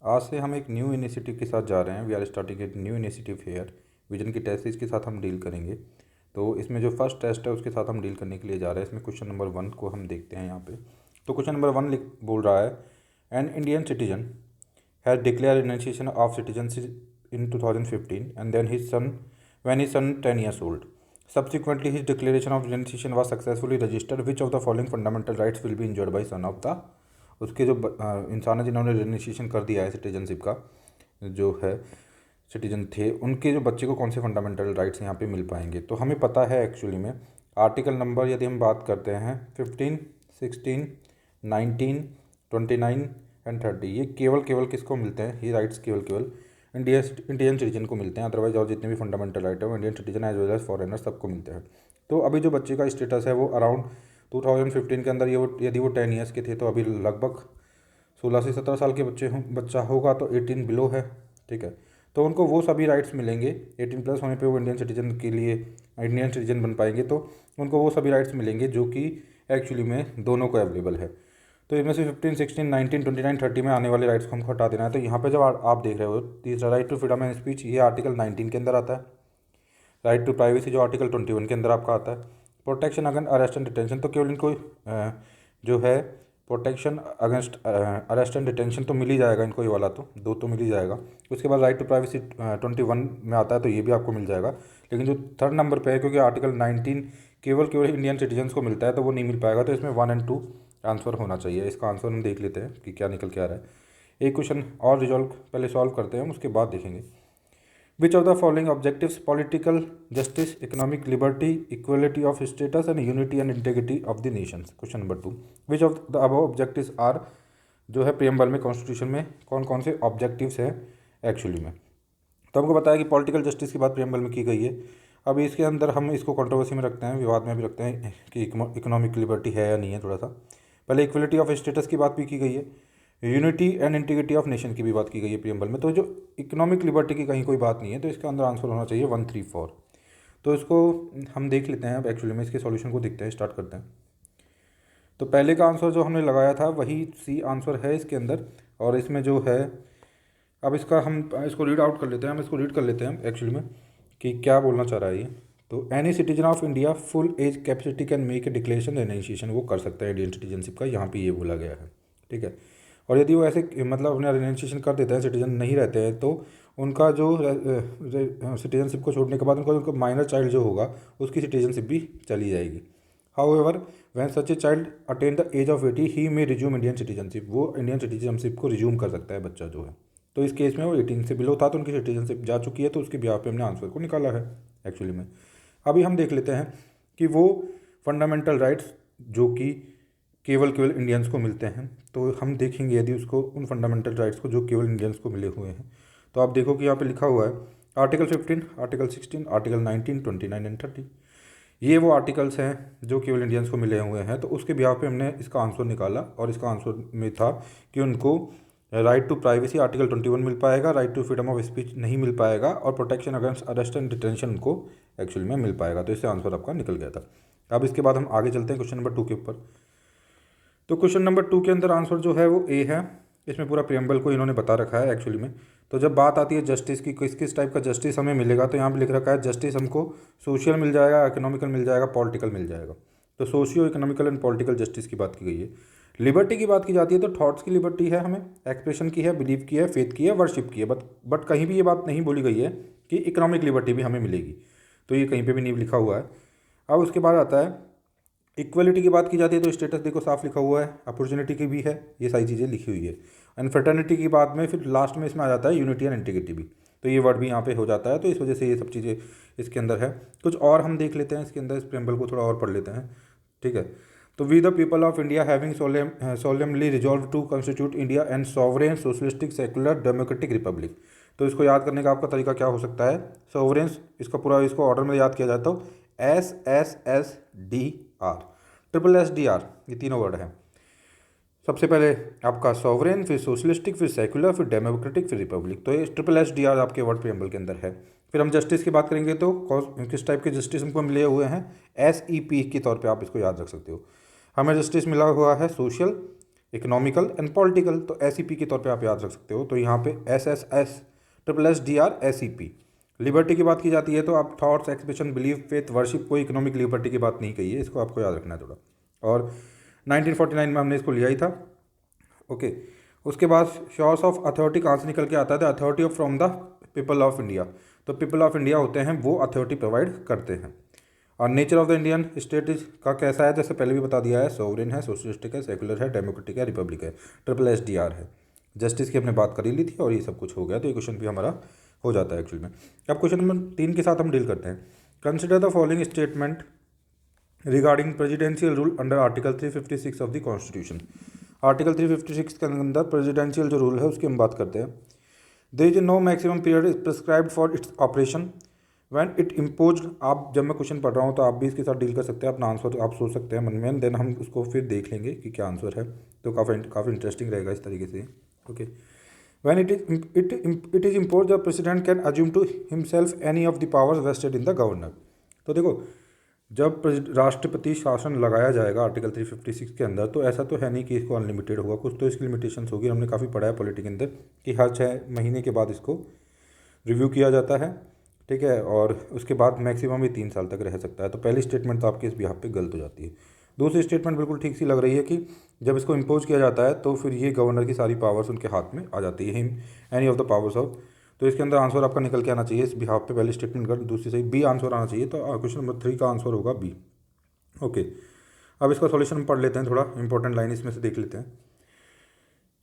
आज से हम एक न्यू इनिशिएटिव के साथ जा रहे हैं। We are starting a new initiative here. Vision की टेस्ट सीरीज के साथ हम डील करेंगे। तो इसमें जो फर्स्ट टेस्ट है उसके साथ हम डील करने के लिए जा रहे हैं। इसमें क्वेश्चन नंबर 1 को हम देखते हैं यहाँ पे। तो क्वेश्चन नंबर 1 बोल रहा है, an Indian citizen has declare renunciation of citizenship in 2015 and then when his son 10 years old. Subsequently, his declaration of renunciation was successfully registered. Which of the following fundamental rights will be enjoyed by son of the, उसके जो इंसान है जिन्होंने renunciation कर दिया है citizenship का, जो है सिटीजन थे, उनके जो बच्चे को कौन से फंडामेंटल राइट्स यहाँ पे मिल पाएंगे। तो हमें पता है एक्चुअली में आर्टिकल नंबर यदि हम बात करते हैं 15, 16, 19, 29 एंड 30, ये केवल किसको मिलते हैं, ये राइट्स केवल इंडियन सिटीजन को मिलते हैं। अदरवाइज और जितने भी फंडामेंटल राइट है वो Indian citizen as well as foreigner सबको मिलते हैं। तो अभी जो बच्चे का स्टेटस है वो अराउंड 2015 के अंदर यदि वो 10 ईयर्स के थे तो अभी लगभग 16 से 17 साल के बच्चा होगा तो 18 बिलो है, ठीक है। तो उनको वो सभी राइट्स मिलेंगे। 18 प्लस होने पे वो इंडियन सिटीजन बन पाएंगे। तो उनको वो सभी राइट्स मिलेंगे जो कि एक्चुअली में दोनों को अवेलेबल है। तो इनमें से 15, 16, 19, 29, 30 में आने वाले राइट्स को हमको हटा देना है। तो यहाँ पे जब आप देख रहे हो तीसरा right to freedom and speech, ये आर्टिकल 19 के अंदर आता है। राइट टू प्राइवेसी जो आर्टिकल 21 के अंदर आपका आता है। Protection against arrest and detention, तो केवल इनको जो है protection against arrest and detention तो मिल ही जाएगा इनको, ये वाला तो दो तो मिल ही जाएगा। उसके बाद राइट टू प्राइवेसी 21 में आता है, तो ये भी आपको मिल जाएगा। लेकिन जो थर्ड नंबर पे है, क्योंकि आर्टिकल 19 केवल इंडियन सिटीजन्स को मिलता है, तो वो नहीं मिल पाएगा। तो इसमें 1 और 2 आंसर होना चाहिए। इसका आंसर हम देख लेते हैं कि क्या निकल के आ रहा है। एक क्वेश्चन और पहले सॉल्व करते हैं, हम उसके बाद देखेंगे। Which of the following objectives, political justice, economic liberty, equality of status and unity and integrity of the nations. Question number 2, which of the above objectives are, जो है प्रीएम्बल में कॉन्स्टिट्यूशन में कौन कौन से ऑब्जेक्टिव्स हैं एक्चुअली में। तो हमको बताया कि पॉलिटिकल जस्टिस की बात प्रीएम्बल में की गई है। अभी इसके अंदर हम इसको कंट्रोवर्सी में रखते हैं, विवाद में भी रखते हैं कि इकोनॉमिक लिबर्टी है या नहीं है। थोड़ा सा पहले इक्वलिटी ऑफ स्टेटस की बात भी की गई है, unity and integrity of nation की भी बात की गई है प्रीएम्बल में। तो जो इकोनॉमिक लिबर्टी की कहीं कोई बात नहीं है, तो इसका अंदर आंसर होना चाहिए 1, 3, 4। तो इसको हम देख लेते हैं। अब एक्चुअली में इसके सॉल्यूशन को देखते हैं, स्टार्ट करते हैं। तो पहले का आंसर जो हमने लगाया था वही सी आंसर है इसके अंदर। और इसमें जो है अब इसको रीड आउट कर लेते हैं, हम इसको रीड कर लेते हैं एक्चुअली में कि क्या बोलना चाह रहा है ये। तो any citizen of India full age capacity can make a declaration renunciation, वो कर सकता है इंडियन सिटीजनशिप का, यहाँ पे ये बोला गया है, ठीक है। और यदि वो ऐसे मतलब अपना रिनाउंसिएशन कर देते हैं, सिटीजन नहीं रहते हैं, तो उनका जो सिटीजनशिप को छोड़ने के बाद उनका माइनर चाइल्ड जो होगा उसकी सिटीजनशिप भी चली जाएगी। However when such a child attain the age of 80 he may resume Indian citizenship, वो इंडियन सिटीजनशिप को रिज्यूम कर सकता है बच्चा जो है। तो इस केस में वो 18 से बिलो था, तो उनकी सिटीजनशिप जा चुकी है, तो उसके बिहाफ पे हमने आंसर को निकाला है एक्चुअली में। अभी हम देख लेते हैं कि वो फंडामेंटल राइट्स जो कि केवल इंडियंस को मिलते हैं, तो हम देखेंगे यदि उसको उन फंडामेंटल राइट्स को जो केवल इंडियंस को मिले हुए हैं। तो आप देखो कि यहाँ पे लिखा हुआ है आर्टिकल 15, आर्टिकल 16, आर्टिकल 19, 29 एंड 30। ये वो आर्टिकल्स हैं जो केवल इंडियंस को मिले हुए हैं। तो उसके बिहाफ पे हमने इसका आंसर निकाला, और इसका आंसर में था कि उनको राइट टू प्राइवेसी आर्टिकल 21 मिल पाएगा, right to freedom of speech नहीं मिल पाएगा, और protection against arrest and detention उनको एक्चुअली में मिल पाएगा। तो इससे आंसर आपका निकल गया था। अब इसके बाद हम आगे चलते हैं क्वेश्चन नंबर 2 के ऊपर। तो क्वेश्चन नंबर 2 के अंदर आंसर जो है वो ए है। इसमें पूरा प्रीएम्बल को इन्होंने बता रखा है एक्चुअली में। तो जब बात आती है जस्टिस की, किस टाइप का जस्टिस हमें मिलेगा, तो यहाँ पे लिख रखा है जस्टिस हमको सोशल मिल जाएगा, इकोनॉमिकल मिल जाएगा, पॉलिटिकल मिल जाएगा। तो socio economical and political justice की बात की गई है। लिबर्टी की बात की जाती है तो थॉट्स की लिबर्टी है, हमें एक्सप्रेशन की है, बिलीफ की है, फेथ की है, वर्शिप की है। बट कहीं भी ये बात नहीं बोली गई है कि इकोनॉमिक लिबर्टी भी हमें मिलेगी, तो ये कहीं पे भी नहीं लिखा हुआ है। अब उसके बाद आता है इक्वलिटी की बात की जाती है, तो स्टेटस देखो साफ लिखा हुआ है, अपॉर्चुनिटी की भी है, ये सारी चीज़ें लिखी हुई है। एंड फ्रेटर्निटी की बात में फिर लास्ट में इसमें आ जाता है यूनिटी एंड इंटीग्रिटी भी, तो ये वर्ड भी यहाँ पे हो जाता है। तो इस वजह से ये सब चीज़ें इसके अंदर है। कुछ और हम देख लेते हैं इसके अंदर, इस प्रीएम्बल को थोड़ा और पढ़ लेते हैं, ठीक है। तो we the people of India having solemnly resolve to constitute India and sovereign socialistic secular democratic republic. तो इसको याद करने का आपका तरीका क्या हो सकता है, सॉवरेंस, इसको ऑर्डर में याद किया जाता है, SSSDR, SSSDR, ये तीनों वर्ड हैं। सबसे पहले आपका सॉवरेन, फिर सोशलिस्टिक, फिर सेकुलर, फिर डेमोक्रेटिक, फिर रिपब्लिक। तो ये SSSDR आपके वर्ड प्रीएम्बल के अंदर है। फिर हम जस्टिस की बात करेंगे तो किस टाइप के जस्टिस हमको मिले हुए हैं, SEP के तौर पे आप इसको याद रख सकते हो। हमें जस्टिस मिला हुआ है सोशल, इकोनॉमिकल एंड पॉलिटिकल, तो SEP के तौर पे आप याद रख सकते हो। तो यहाँ पे SSSSSDR लिबर्टी की बात की जाती है, तो आप thoughts, expression, belief, faith, worship, कोई इकोनॉमिक लिबर्टी की बात नहीं कही है, इसको आपको याद रखना है थोड़ा। और 1949 में हमने इसको लिया ही था। ओके, उसके बाद शोर्स ऑफ अथॉरिटी कहाँ से निकल के आता है? The authority of from the people of India. तो पीपल ऑफ इंडिया होते हैं वो अथॉरिटी प्रोवाइड करते हैं। और nature of the Indian state का कैसा है? जैसे पहले भी बता दिया है, सोवरेन है, सोशलिस्टिक है, सेकुलर है, डेमोक्रेटिक है, रिपब्लिक है, SSDR है। जस्टिस की हमने बात कर ही ली थी और ये सब कुछ हो गया, तो ये क्वेश्चन भी हमारा हो जाता है एक्चुअली में। अब क्वेश्चन नंबर 3 के साथ हम डील करते हैं। Consider the following statement regarding presidential rule under article 356 of the constitution. Article 356 के अंदर प्रेसिडेंशियल जो रूल है उसकी हम बात करते हैं। There is no maximum period prescribed for its operation when it imposed. आप जब मैं क्वेश्चन पढ़ रहा हूँ तो आप भी इसके साथ डील कर सकते हैं, अपना आंसर आप सोच सकते हैं मन में, देन हम उसको फिर देख लेंगे कि क्या आंसर है, तो काफ़ी इंटरेस्टिंग रहेगा इस तरीके से। Okay, when it is impose the president can assume to himself any of the powers vested in the governor. तो देखो, जब राष्ट्रपति शासन लगाया जाएगा आर्टिकल 356 के अंदर, तो ऐसा तो है नहीं कि इसको अनलिमिटेड होगा, कुछ तो इसकी लिमिटेशंस होगी। हमने काफ़ी पढ़ा है पॉलिटी के अंदर कि हर 6 महीने के बाद इसको रिव्यू किया जाता है, ठीक है, और उसके बाद मैक्सिमम भी 3 साल तक रह सकता है। तो पहली स्टेटमेंट तो आपकी इस बिहाफ पे गलत हो जाती है। दूसरी स्टेटमेंट बिल्कुल ठीक सी लग रही है कि जब इसको इम्पोज किया जाता है तो फिर ये गवर्नर की सारी पावर्स उनके हाथ में आ जाती है, any of the powers of. तो इसके अंदर आंसर आपका निकल के आना चाहिए इस बिहाफ पे, पहली स्टेटमेंट कर, दूसरी सही बी आंसर आना चाहिए। तो क्वेश्चन नंबर 3 का आंसर होगा बी। ओके, अब इसका सॉल्यूशन पढ़ लेते हैं, थोड़ा इंपॉर्टेंट लाइन इसमें से देख लेते हैं।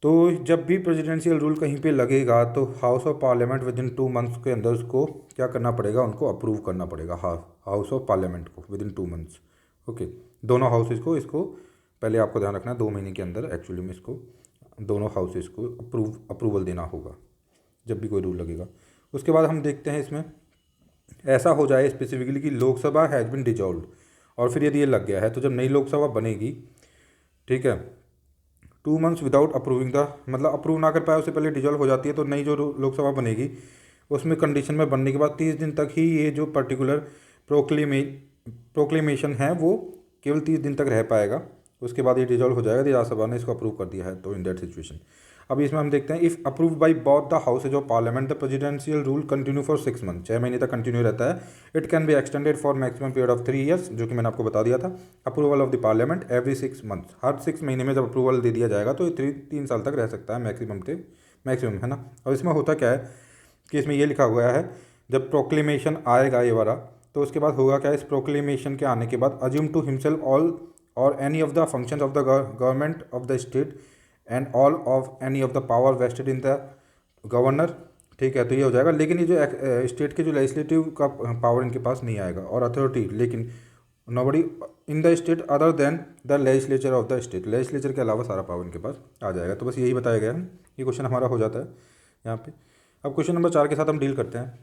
तो जब भी प्रेसिडेंशियल रूल कहीं पे लगेगा तो house of parliament with in 2 months के अंदर उसको क्या करना पड़ेगा? उनको अप्रूव करना पड़ेगा, हाउस ऑफ पार्लियामेंट को विद इन 2 मंथ्स। ओके, दोनों हाउसेज को इसको पहले आपको ध्यान रखना है, 2 महीने के अंदर एक्चुअली में इसको दोनों हाउसेज को अप्रूवल देना होगा जब भी कोई रूल लगेगा। उसके बाद हम देखते हैं इसमें ऐसा हो जाए स्पेसिफिकली कि लोकसभा हैज़ बिन डिजॉल्व, और फिर यदि ये लग गया है तो जब नई लोकसभा बनेगी, ठीक है, 2 मंथ्स विदाउट अप्रूविंग द, मतलब अप्रूव ना कर पाए उससे पहले डिजॉल्व हो जाती है, तो नई जो लोकसभा बनेगी उसमें कंडीशन में बनने के बाद 30 दिन तक ही ये जो पर्टिकुलर प्रोक्लेमेशन है वो केवल 30 दिन तक रह पाएगा। उसके बाद ये डिजॉल्व हो जाएगा, राज्यसभा ने इसको अप्रूव कर दिया है। तो इन दैट सिचुएशन अब इसमें हम देखते हैं, if approved by both the houses of parliament the presidential rule continue for 6 month, 6 महीने तक कंटिन्यू रहता है। It can be extended for maximum period of 3 years, जो कि मैंने आपको बता दिया था। Approval of the parliament every 6 month, हर 6 महीने में जब अप्रूवल दे दिया जाएगा तो ये 3 साल तक रह सकता है मैक्सिमम, है ना। और इसमें होता क्या है कि इसमें ये लिखा हुआ है, जब प्रोक्लेमेशन आएगा ये वाला, तो उसके बाद होगा क्या, इस प्रोक्लेमेशन के आने के बाद अज्यूम टू हिमसेल्फ ऑल और any of the functions of the government of the state and all of any of the power vested in the governor, ठीक है। तो ये हो जाएगा, लेकिन ये जो स्टेट के जो लेजिस्लेटिव का पावर इनके पास नहीं आएगा और अथॉरिटी, लेकिन nobody in the state other than the legislature of the state, legislature के अलावा सारा पावर इनके पास आ जाएगा। तो बस यही बताया गया है, ये क्वेश्चन हमारा हो जाता है यहाँ पे। अब क्वेश्चन नंबर 4 के साथ हम डील करते हैं।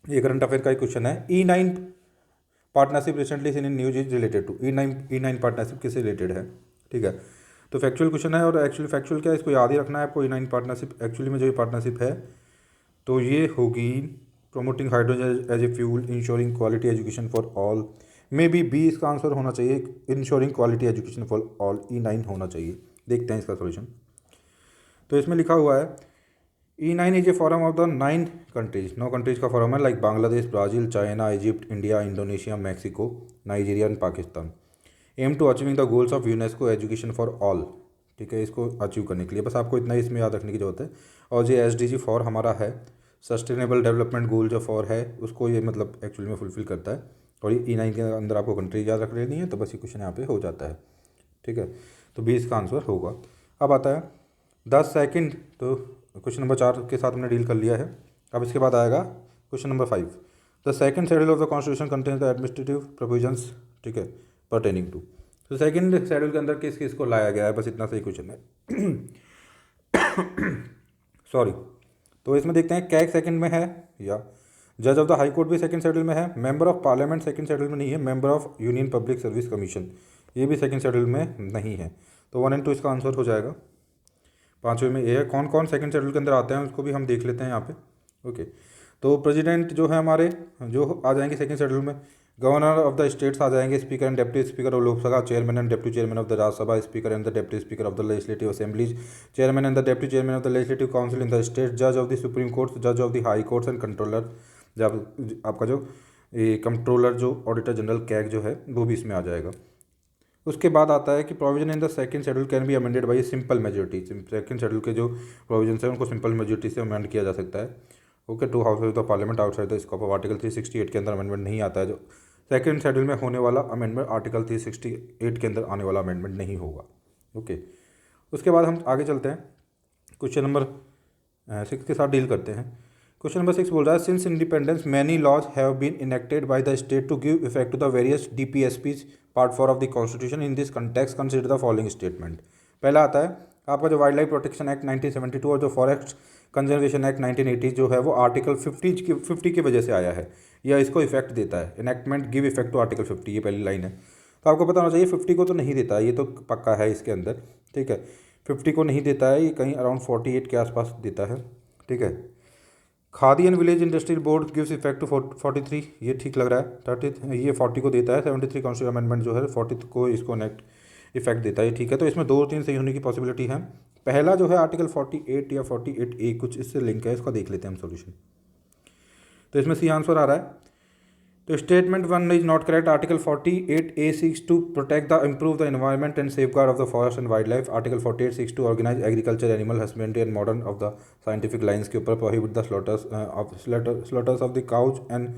ये करंट अफेयर का एक क्वेश्चन है। E9 partnership recently seen in news is related to. E9 partnership किससे रिलेटेड है, ठीक है। तो फैक्चुअल क्वेश्चन है, और एक्चुअली फैक्चुअल क्या है इसको याद ही रखना है आपको। E9 पार्टनरशिप एक्चुअली में जो ये पार्टनरशिप है तो ये होगी promoting hydrogen as a fuel, ensuring quality education for all. May be be इसका आंसर होना चाहिए, ensuring quality education for all, E9 होना चाहिए। देखते हैं इसका सोल्यूशन। तो इसमें लिखा हुआ है E9 is a forum of the 9 countries, 9 countries का फॉरम है, like Bangladesh, Brazil, China, Egypt, India, Indonesia, Mexico, Nigeria and Pakistan. Aim to achieving the goals of UNESCO education for all, ठीक है। इसको अचीव करने के लिए बस आपको इतना ही इसमें याद रखने की जरूरत है। और जो SDG 4 हमारा है, सस्टेनेबल डेवलपमेंट गोल जो 4 है, उसको ये मतलब एक्चुअली में फुलफिल करता है। और ये E9 के अंदर आपको कंट्री याद रख लेनी है, तो बस ये क्वेश्चन यहाँ पे हो जाता है, ठीक है। तो बी इसका आंसर होगा। अब आता है 10 सेकेंड, तो क्वेश्चन नंबर 4 के साथ हमने डील कर लिया है। अब इसके बाद आएगा question number 5। The second schedule of the constitution contains the administrative provisions, ठीक है, पर्टेनिंग टू। तो सेकंड शेड्यूल के अंदर किस किस को लाया गया है, बस इतना सही क्वेश्चन है। सॉरी, तो इसमें देखते हैं कैग सेकंड में है, या जज ऑफ द हाई कोर्ट भी सेकंड शेड्यूल में है, member of parliament second schedule में नहीं है, member of union public service commission ये भी सेकंड शेड्यूल में नहीं है। तो 1 और 2 इसका आंसर हो जाएगा। 5वें में ये है। कौन कौन सेकंड शेड्यूल के अंदर आते हैं उसको भी हम देख लेते हैं यहाँ पे। ओके, तो प्रेसिडेंट जो है हमारे, जो आ जाएंगे सेकंड शेड्यूल में, गवर्नर ऑफ द स्टेट्स आ जाएंगे, speaker and deputy speaker of Lok Sabha, chairman and deputy chairman of the Rajya Sabha, speaker and the deputy speaker of the legislative assemblies, chairman and the deputy chairman of the legislative council in the state, जज of the supreme court, जज of the high courts and controller, जब आपका जो ये controller जो auditor general CAG जो है वो भी इसमें आ जाएगा। उसके बाद आता है कि provision in the second schedule can be amended by simple majority. Second schedule के जो प्रोविजन है उनको सिंपल मेजोरिटी से अमेंड किया जा सकता है। Okay, to house of the parliament outside the scope of article 368 के अंदर अमेंडमेंट नहीं आता है। जो सेकंड शेड्यूल में होने वाला अमेंडमेंट आर्टिकल 368 के अंदर आने वाला अमेंडमेंट नहीं होगा। ओके, उसके बाद हम आगे चलते हैं, क्वेश्चन नंबर 6 के साथ डील करते हैं। क्वेश्चन नंबर 6 बोल रहा है, since independence many laws have been enacted by the state to give effect to the various DPSPs part 4 of the constitution in this context consider the following statement. पहला आता है आपका जो वाइल्ड लाइफ प्रोटेक्शन एक्ट 1972 और जो forest conservation act 1980 जो है वो आर्टिकल 50 की वजह से आया है, या इसको इफेक्ट देता है। Enactment give effect to article 50, ये पहली लाइन है। तो आपको पता होना चाहिए 50 को तो नहीं देता है, ये तो पक्का है इसके अंदर, ठीक है। 50 को नहीं देता है, ये कहीं अराउंड 48 के आसपास देता है, ठीक है। Khadi and village industrial board gives effect to 43, ये ठीक लग रहा है। 30 ये 40 को देता है। 73 कॉन्स्टिट्यूशन अमेंडमेंट जो है 40 को इसको इफेक्ट देता है, ठीक है। तो इसमें 2-3 सही होने की पॉसिबिलिटी है। पहला जो है आर्टिकल 48 या 48A कुछ इससे लिंक है, इसका देख लेते हैं हम सॉल्यूशन। तो इसमें सी आंसर आ रहा है। तो statement 1 is not correct. Article 48A seeks to protect the improve the environment and safeguard of the forest and wildlife. Article 48 seeks to organise agriculture animal husbandry and modern of the scientific lines के ऊपर prohibit the slaughters of the cows and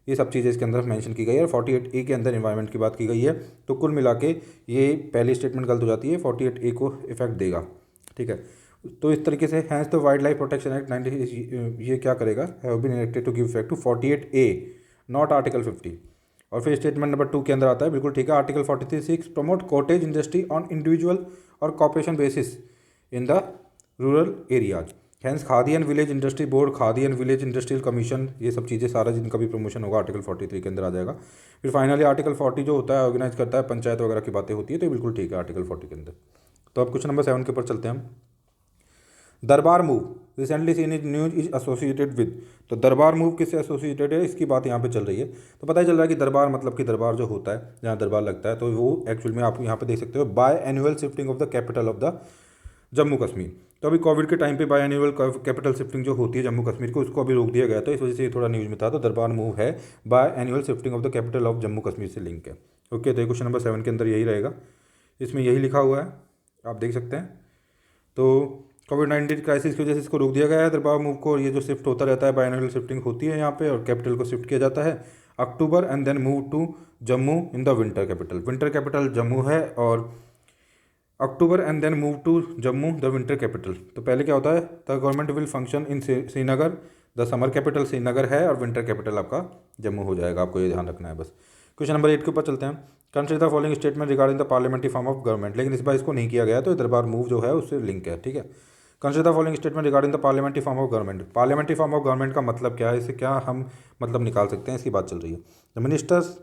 ये सब चीज़ें इसके अंदर mention की गई है। और 48A के अंदर इन्वायरमेंट की बात की गई है। तो कुल मिला के ये पहली स्टेटमेंट गलत हो जाती है, 48A को इफेक्ट देगा, ठीक है। तो इस तरीके से hence the wild life protection act 19 ये क्या करेगा, have been enacted to give effect to 48A not article 50। और फिर स्टेटमेंट नंबर 2 के अंदर आता है, बिल्कुल ठीक है, article 43(6) promote cottage industry on individual और corporation basis in the rural areas. Hence khadi and village industry board, khadi and village industrial commission, ये सब चीज़ें सारा जिनका भी प्रमोशन होगा आर्टिकल 43 के अंदर आ जाएगा। फिर फाइनली आर्टिकल 40 जो होता है ऑर्गेनाइज करता है पंचायत वगैरह की बातें होती है, तो बिल्कुल ठीक है आर्टिकल 40 के अंदर। तो अब क्वेश्चन नंबर 7 के ऊपर चलते हैं हम। दरबार move recently seen is news is associated with. तो दरबार मूव किससे एसोसिएटेड है, इसकी बात यहाँ पे चल रही है। तो पता ही चल रहा है कि दरबार मतलब कि दरबार जो होता है, जहाँ दरबार लगता है, तो वो एक्चुअल में आप यहाँ पे देख सकते हो by annual shifting of the capital of the Jammu Kashmir. तो अभी कोविड के टाइम पे बाय एनुअल कैपिटल शिफ्टिंग जो होती है जम्मू कश्मीर को, उसको अभी रोक दिया गया, तो इस वजह से थोड़ा न्यूज़ में था। तो दरबार मूव है by annual shifting of the capital of Jammu Kashmir से लिंक है। ओके, तो ये क्वेश्चन नंबर 7 के अंदर यही रहेगा, इसमें यही लिखा हुआ है, आप देख सकते हैं। तो कोविड-19 क्राइसिस की वजह से इसको रोक दिया गया है दरबार मूव को। ये जो शिफ्ट होता रहता है बायनल शिफ्टिंग होती है यहाँ पे, और कैपिटल को शिफ्ट किया जाता है October and then move to Jammu in the winter capital. Winter capital Jammu है और October and then move to Jammu the winter capital. तो पहले क्या होता है, the government will function in Srinagar, the summer capital Srinagar है और विंटर कैपिटल आपका जम्मू हो जाएगा, आपको ये ध्यान रखना है बस। क्वेश्चन नंबर 8 के ऊपर चलते हैं। Consider the following statement regarding the parliamentary form of government, लेकिन इस बार इसको नहीं किया गया, तो दरबार मूव जो है उससे लिंक है, ठीक है। Consider the following statement regarding the parliamentary form of government. Parliamentary form of government का मतलब क्या है, इससे क्या हम मतलब निकाल सकते हैं, इसकी बात चल रही है। The ministers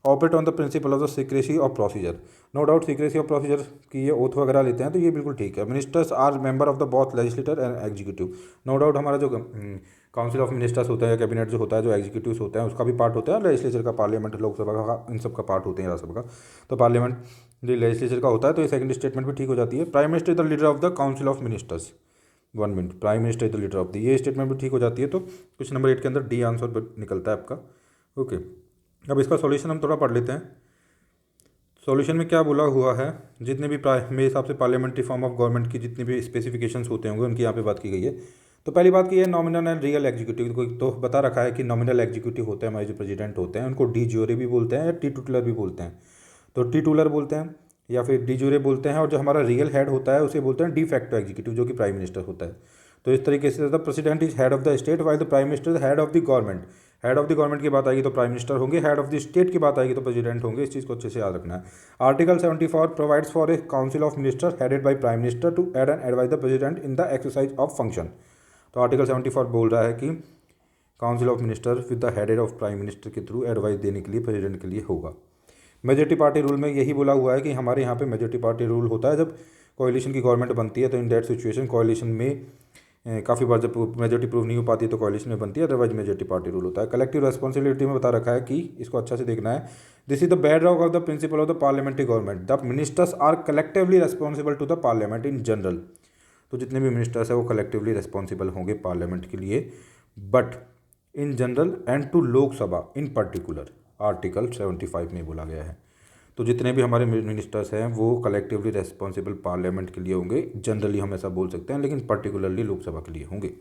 operate on the principle of the secrecy of procedure. No doubt secrecy of procedure की ये ओथ वगैरह लेते हैं, तो ये बिल्कुल ठीक है। Ministers are member of the both legislator and executive. No doubt हमारा जो काउंसिल ऑफ मिनिस्टर्स होता है या कैबिनेट जो होता है, जो एग्जीक्यूटिव्स होते हैं उसका भी पार्ट होता है, लेजिस्लेचर का, पार्लियामेंट, लोकसभा का, इन सब का पार्ट होते हैं राज्यसभा का। तो पार्लियामेंट लेजिस्लेचर का होता है, तो ये सेकंड स्टेटमेंट भी ठीक हो जाती है। Prime minister is the leader of the council of ministers. 1 minute, prime minister is the leader of the, ये स्टेटमेंट भी ठीक हो जाती है। तो क्वेश्चन नंबर 8 के अंदर डी आंसर निकलता है आपका। ओके, अब इसका सॉल्यूशन हम थोड़ा पढ़ लेते हैं। सॉल्यूशन में क्या बोला हुआ है, जितने भी मेरे हिसाब से पार्लियामेंट्री फॉर्म ऑफ गवर्नमेंट की जितने भी स्पेसिफिकेशंस होते होंगे उनकी यहाँ पे बात की गई है। तो पहली बात की है नॉमिनल एंड रियल एग्जीक्यूटिव को, तो बता रखा है कि नॉमिनल एग्जीक्यूटिव होते हैं हमारे जो प्रेसिडेंट होते हैं, उनको डी ज्यूरे भी बोलते हैं या टी टूटलर भी बोलते हैं। तो टी टूलर बोलते हैं या फिर डी ज्यूरे बोलते हैं, और जो हमारा रियल हेड होता है उसे बोलते हैं डी फैक्टो एग्जीक्यूटिव, जो कि प्राइम मिनिस्टर होता है। तो इस तरीके से the president is head of the state while the prime minister is head of the government. Head of the government की बात आएगी तो प्राइम मिनिस्टर होंगे, हेड ऑफ द स्टेट की बात आएगी तो प्रेसिडेंट होंगे। इस चीज़ को अच्छे से याद रखना है। Article 74 provides for a council of minister headed by prime minister to aid and advise the president in the exercise of function. तो आर्टिकल 74 बोल रहा है कि council of minister with the headed of prime minister के through advice देने के लिए president के लिए होगा। मेजोरिटी पार्टी रूल में यही बोला हुआ है कि हमारे यहाँ पे मेजोरिटी पार्टी रूल होता है जब कोalition की गवर्नमेंट बनती है, तो इन दैट सिचुएशन कोalition में काफ़ी बार जब मेजोरिटी प्रूव नहीं हो पाती है तो कोalition में बनती है, अदरवाइज मेजोरिटी पार्टी रूल होता है। कलेक्टिव रेस्पॉन्सिबिलिटी में बता रखा है कि इसको अच्छा से देखना है, this is the bed rock of the principle of the parliamentary government, the ministers are collectively responsible to the parliament in general. तो जितने भी मिनिस्टर्स हैं वो कलेक्टिवली रिस्पॉन्सिबल होंगे पार्लियामेंट के लिए, but in general and to Lok Sabha in particular, article 75 में बोला गया है। तो जितने भी हमारे मिनिस्टर्स हैं वो कलेक्टिवली रेस्पॉन्सिबल पार्लियामेंट के लिए होंगे, जनरली हम ऐसा बोल सकते हैं, लेकिन पर्टिकुलरली लोकसभा के लिए होंगे।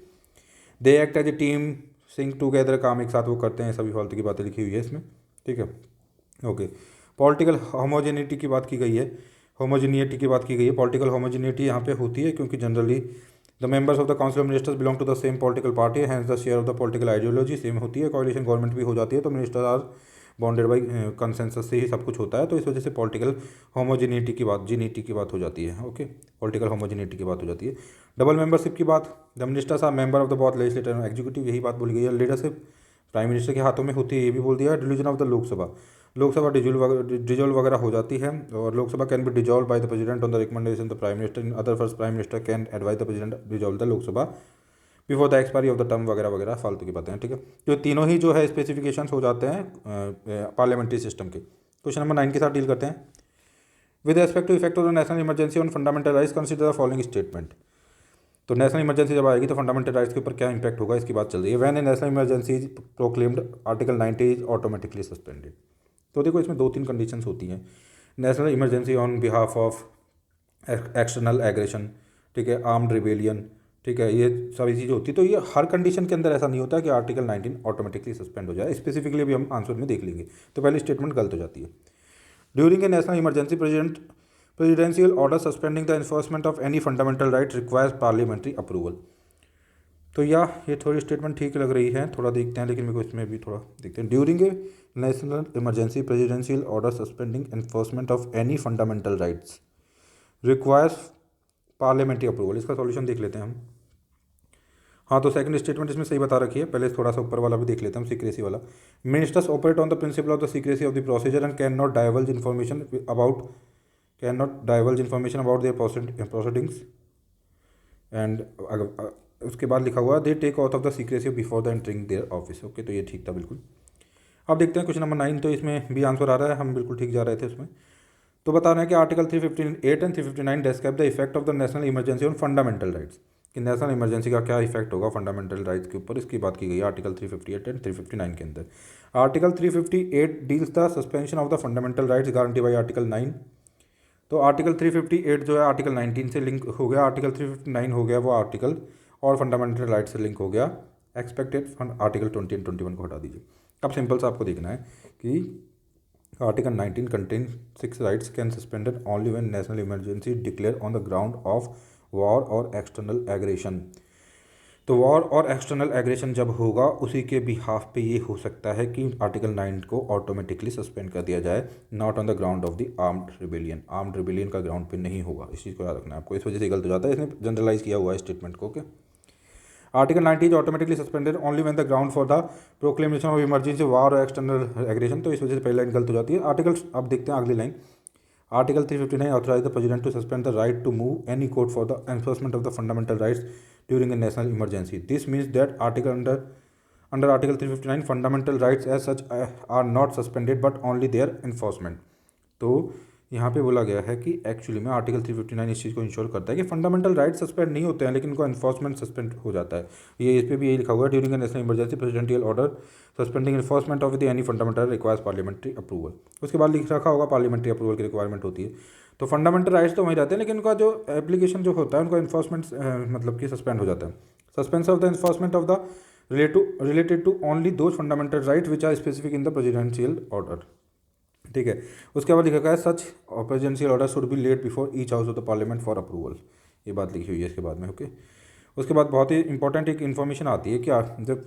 They act as a team, sing together, काम एक साथ वो करते हैं, सभी फालतू की बातें लिखी हुई है इसमें, ठीक है, ओके। पॉलिटिकल होमोजेनिटी की बात की गई है, होमोजीनियटी की बात की गई है। पॉलिटिकल होमोजीनियटी यहाँ पे होती है क्योंकि generally the members of the council of ministers belong to the same political party, hence the share of the political ideology same होती है। कोalition गवर्नमेंट भी हो जाती है तो minister are bonded by consensus से ही सब कुछ होता है, तो इस वजह से पॉलिटिकल होमोजीनिटी की बात हो जाती है, ओके, पॉलिटिकल होमोजीनिटी की बात हो जाती है। डबल मेंबरशिप की बात, the ministers are member of the both legislative and executive, यही बात बोली गई है। लीडरशिप प्राइम मिनिस्टर के हाथों में होती है, ये भी बोल दिया है। Division of the Lok Sabha, Lok Sabha dissolve वगैरह हो जाती है, और Lok Sabha can be dissolve by the president on the recommendation the prime minister, in other first prime minister can advise the president dissolve the Lok Sabha before the expiry of the term वगैरह वगैरह, फालतू की बातें हैं, ठीक है। तो तीनों ही जो है स्पेसिफिकेशंस हो जाते हैं पार्लियामेंट्री सिस्टम के। क्वेश्चन नंबर 9 के साथ डील करते हैं। With respect to effect of the national emergency on fundamental rights consider the following statement. तो नेशनल इमरजेंसी जब आएगी तो फंडामेंटल राइट्स के ऊपर क्या इंपैक्ट होगा इसकी बात चल रही है। When A national emergency is proclaimed, article 90 is automatically suspended. तो देखो इसमें 2-3 कंडीशंस होती हैं। National emergency on behalf of external aggression, ठीक है, आर्म्ड रिबेलियन, ठीक है, ये सारी चीज़ें होती है। तो ये हर कंडीशन के अंदर ऐसा नहीं होता कि आर्टिकल 19 ऑटोमेटिकली सस्पेंड हो जाए, स्पेसिफिकली भी हम आंसर में देख लेंगे। तो पहली स्टेटमेंट गलत हो जाती है। During a national emergency presidential order suspending the enforcement of any fundamental right requires parliamentary approval. तो ये थोड़ी स्टेटमेंट ठीक लग रही है, थोड़ा देखते हैं, लेकिन मेरे को इसमें भी थोड़ा देखते हैं। During a national emergency presidential order suspending enforcement of any fundamental rights requires parliamentary approval. इसका सॉल्यूशन देख लेते हैं हम। हाँ, तो सेकंड स्टेटमेंट इसमें सही बता रखी है। पहले थोड़ा सा ऊपर वाला भी देख लेते हैं हम, सीक्रेसी वाला। Ministers operate on the principle of the secrecy of the procedure and can not divulge information about their proceedings and उसके बाद लिखा हुआ they take oath of the secrecy before the entering their office. Okay, तो ये ठीक था बिल्कुल। अब देखते हैं क्वेश्चन नंबर 9। तो इसमें भी आंसर आ रहा है, हम बिल्कुल ठीक जा रहे थे उसमें। तो बता रहे हैं कि article 358 and 359 describe the effect of the national emergency on fundamental rights, कि नेशनल इमरजेंसी का क्या इफेक्ट होगा फंडामेंटल राइट्स के ऊपर, इसकी बात की गई है आर्टिकल 358 एंड 359 के अंदर। Article 358 deals the suspension of the fundamental rights guarantee by article 9। तो आर्टिकल 358 जो है आर्टिकल 19 से लिंक हो गया, आर्टिकल 359 हो गया वो आर्टिकल और फंडामेंटल राइट से लिंक हो गया एक्सपेक्टेड आर्टिकल 20 एंड 21 को हटा दीजिए। अब सिंपल सा आपको देखना है कि article 19 contain 6 rights can suspended only when national emergency declare on the ground of war और एक्सटर्नल एग्रेशन। तो वॉर और एक्सटर्नल एग्रेशन जब होगा उसी के बिहाफ पे ये हो सकता है कि आर्टिकल 9 को ऑटोमेटिकली सस्पेंड कर दिया जाए, not on the ground of the armed rebellion. Armed rebellion का ग्राउंड पे नहीं होगा, इस चीज़ को याद रखना है आपको, इस वजह से गलत हो जाता है। इसने जनरलाइज किया हुआ है स्टेटमेंट को। Okay, article 90 is automatically suspended only when the ground for the proclamation of emergency war और एक्सटर्नल एग्रेशन। तो इस वजह से पहली लाइन गलत हो जाती है। आर्टिकल अब देखते हैं अगली line. Article 359 authorize the president to suspend the right to move any court for the enforcement of the fundamental rights during a national emergency. This means that article under article 359 fundamental rights as such are not suspended but only their enforcement. तो यहाँ पे बोला गया है कि actually में article 359 इस चीज़ को इंश्योर करता है कि फंडामेंटल राइट्स सस्पेंड नहीं होते हैं, लेकिन उनका एनफोर्समेंट सस्पेंड हो जाता है। ये इस पर भी यही लिखा हुआ है, during a national emergency presidential order suspending enforcement of the any fundamental requires parliamentary approval. उसके बाद लिख रखा होगा पार्लियामेंट्री अप्रूवल की रिक्वायरमेंट होती है। तो फंडामेंटल राइट्स तो वहीं रहते हैं, लेकिन उनका जो एप्लीकेशन जो होता है उनका एनफोर्समेंट मतलब कि सस्पेंड हो जाता है। Suspense of the enforcement of the related to only those fundamental right which are specific in the presidential order. ठीक है, उसके बाद लिखा है such presidential order should be laid before each house of the parliament for approval. ये बात लिखी हुई है इसके बाद में। ओके, उसके बाद बहुत ही इंपॉर्टेंट एक इन्फॉर्मेशन आती है कि जब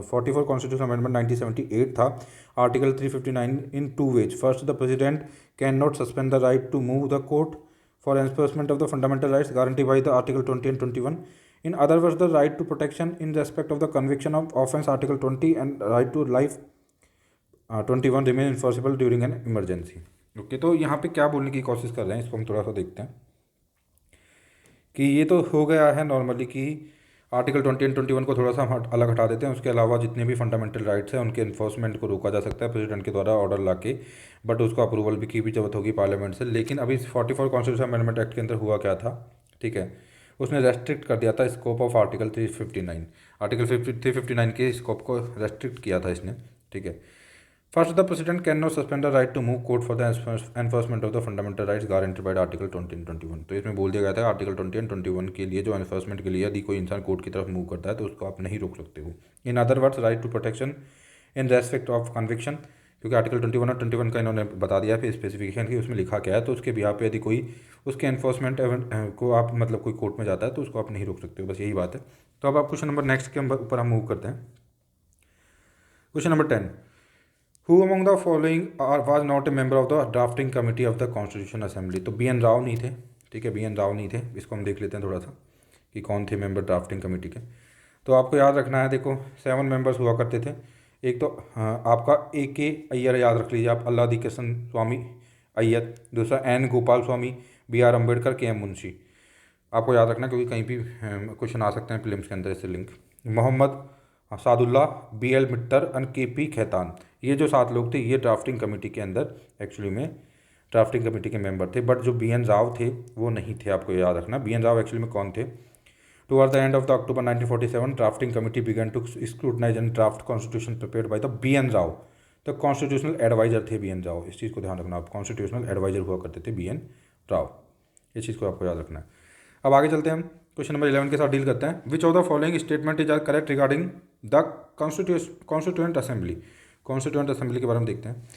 44 कॉन्स्टिट्यूशन अमेंडमेंट 1978 था, article 359 in 2 ways. First, the president can not suspend the right to move the court for enforcement of the fundamental rights guarantee by the article 20 and 21। In other words, the right to protection in respect of the conviction of offence article 20 and right to life 21 remain enforceable during an emergency. Okay, तो यहाँ पे क्या बोलने की कोशिश कर रहे हैं इसको हम थोड़ा सा देखते हैं कि ये तो हो गया है नॉर्मली कि आर्टिकल 20 एंड 21 को थोड़ा सा हम अलग हटा देते हैं। उसके अलावा जितने भी फंडामेंटल राइट्स हैं उनके इन्फोर्समेंट को रोका जा सकता है प्रेसिडेंट के द्वारा ऑर्डर ला के, बट उसको अप्रूवल भी की भी जरूरत होगी पार्लियामेंट से। लेकिन अभी 44 कॉन्स्टिट्यूशन अमेंडमेंट एक्ट के अंदर हुआ क्या था, ठीक है, उसने रेस्ट्रिक्ट कर दिया था स्कोप ऑफ आर्टिकल 359, आर्टिकल 359 के स्कोप को रेस्ट्रिक्ट किया था इसने, ठीक है। First, the president can not suspend the right to move court for the enforcement of the fundamental rights guaranteed by article 20 and 21। तो इसमें बोल दिया गया था आर्टिकल 20 एंड 21 के लिए जो एनफोर्समेंट के लिए यदि कोई इंसान कोर्ट की तरफ मूव करता है तो उसको आप नहीं रोक सकते हो। In other words, right to protection in respect of conviction, क्योंकि आर्टिकल 21 और 21 का इन्होंने बता दिया फिर स्पेसिफिकेशन की उसमें लिखा क्या है, तो उसके बिहार पे यदि कोई उसके एनफोर्समेंट को आप मतलब कोई कोर्ट में जाता है तो उसको आप नहीं रोक सकते हो, बस यही बात है। तो अब आप क्वेश्चन नंबर नेक्स्ट के ऊपर हम मूव करते हैं। Question number 10, who among the following was not a member of the drafting committee of the constitution assembly. तो बी एन राव नहीं थे, ठीक है, बी एन राव नहीं थे। इसको हम देख लेते हैं थोड़ा सा कि कौन थे मेंबर ड्राफ्टिंग कमेटी के। तो आपको याद रखना है, देखो 7 मेंबर्स हुआ करते थे। एक तो आपका ए के अय्यर याद रख लीजिए आप, अल्लादी कृष्ण स्वामी अय्यर। दूसरा N Gopal Swami, B R Ambedkar, K M Munshi. आपको याद रखना क्योंकि कहीं भी क्वेश्चन आ सकते हैं फिल्म्स के अंदर इससे link. Mohammad Saadulla, B L Mitter और के पी खेतान, ये जो 7 लोग थे ये ड्राफ्टिंग कमेटी के अंदर एक्चुअली में ड्राफ्टिंग कमेटी के मेंबर थे। बट जो बी एन राव थे वो नहीं थे, आपको याद रखना। बी एन राव एक्चुअली में कौन थे? Toward the end of the October 1947 drafting committee began to scrutinize and draft constitution prepared by the B N Rau. तो कॉन्स्टिट्यूशनल एडवाइजर थे बी एन राव, इस चीज़ को ध्यान रखना आप, कॉन्स्टिट्यूशनल एडवाइजर हुआ करते थे बी एन राव, इस चीज़ को आपको याद रखना है। अब आगे चलते हैं हम क्वेश्चन नंबर 11 के साथ डील करते हैं। Which of the following statement is are correct regarding the constituent assembly. Constituent assembly के बारे में देखते हैं।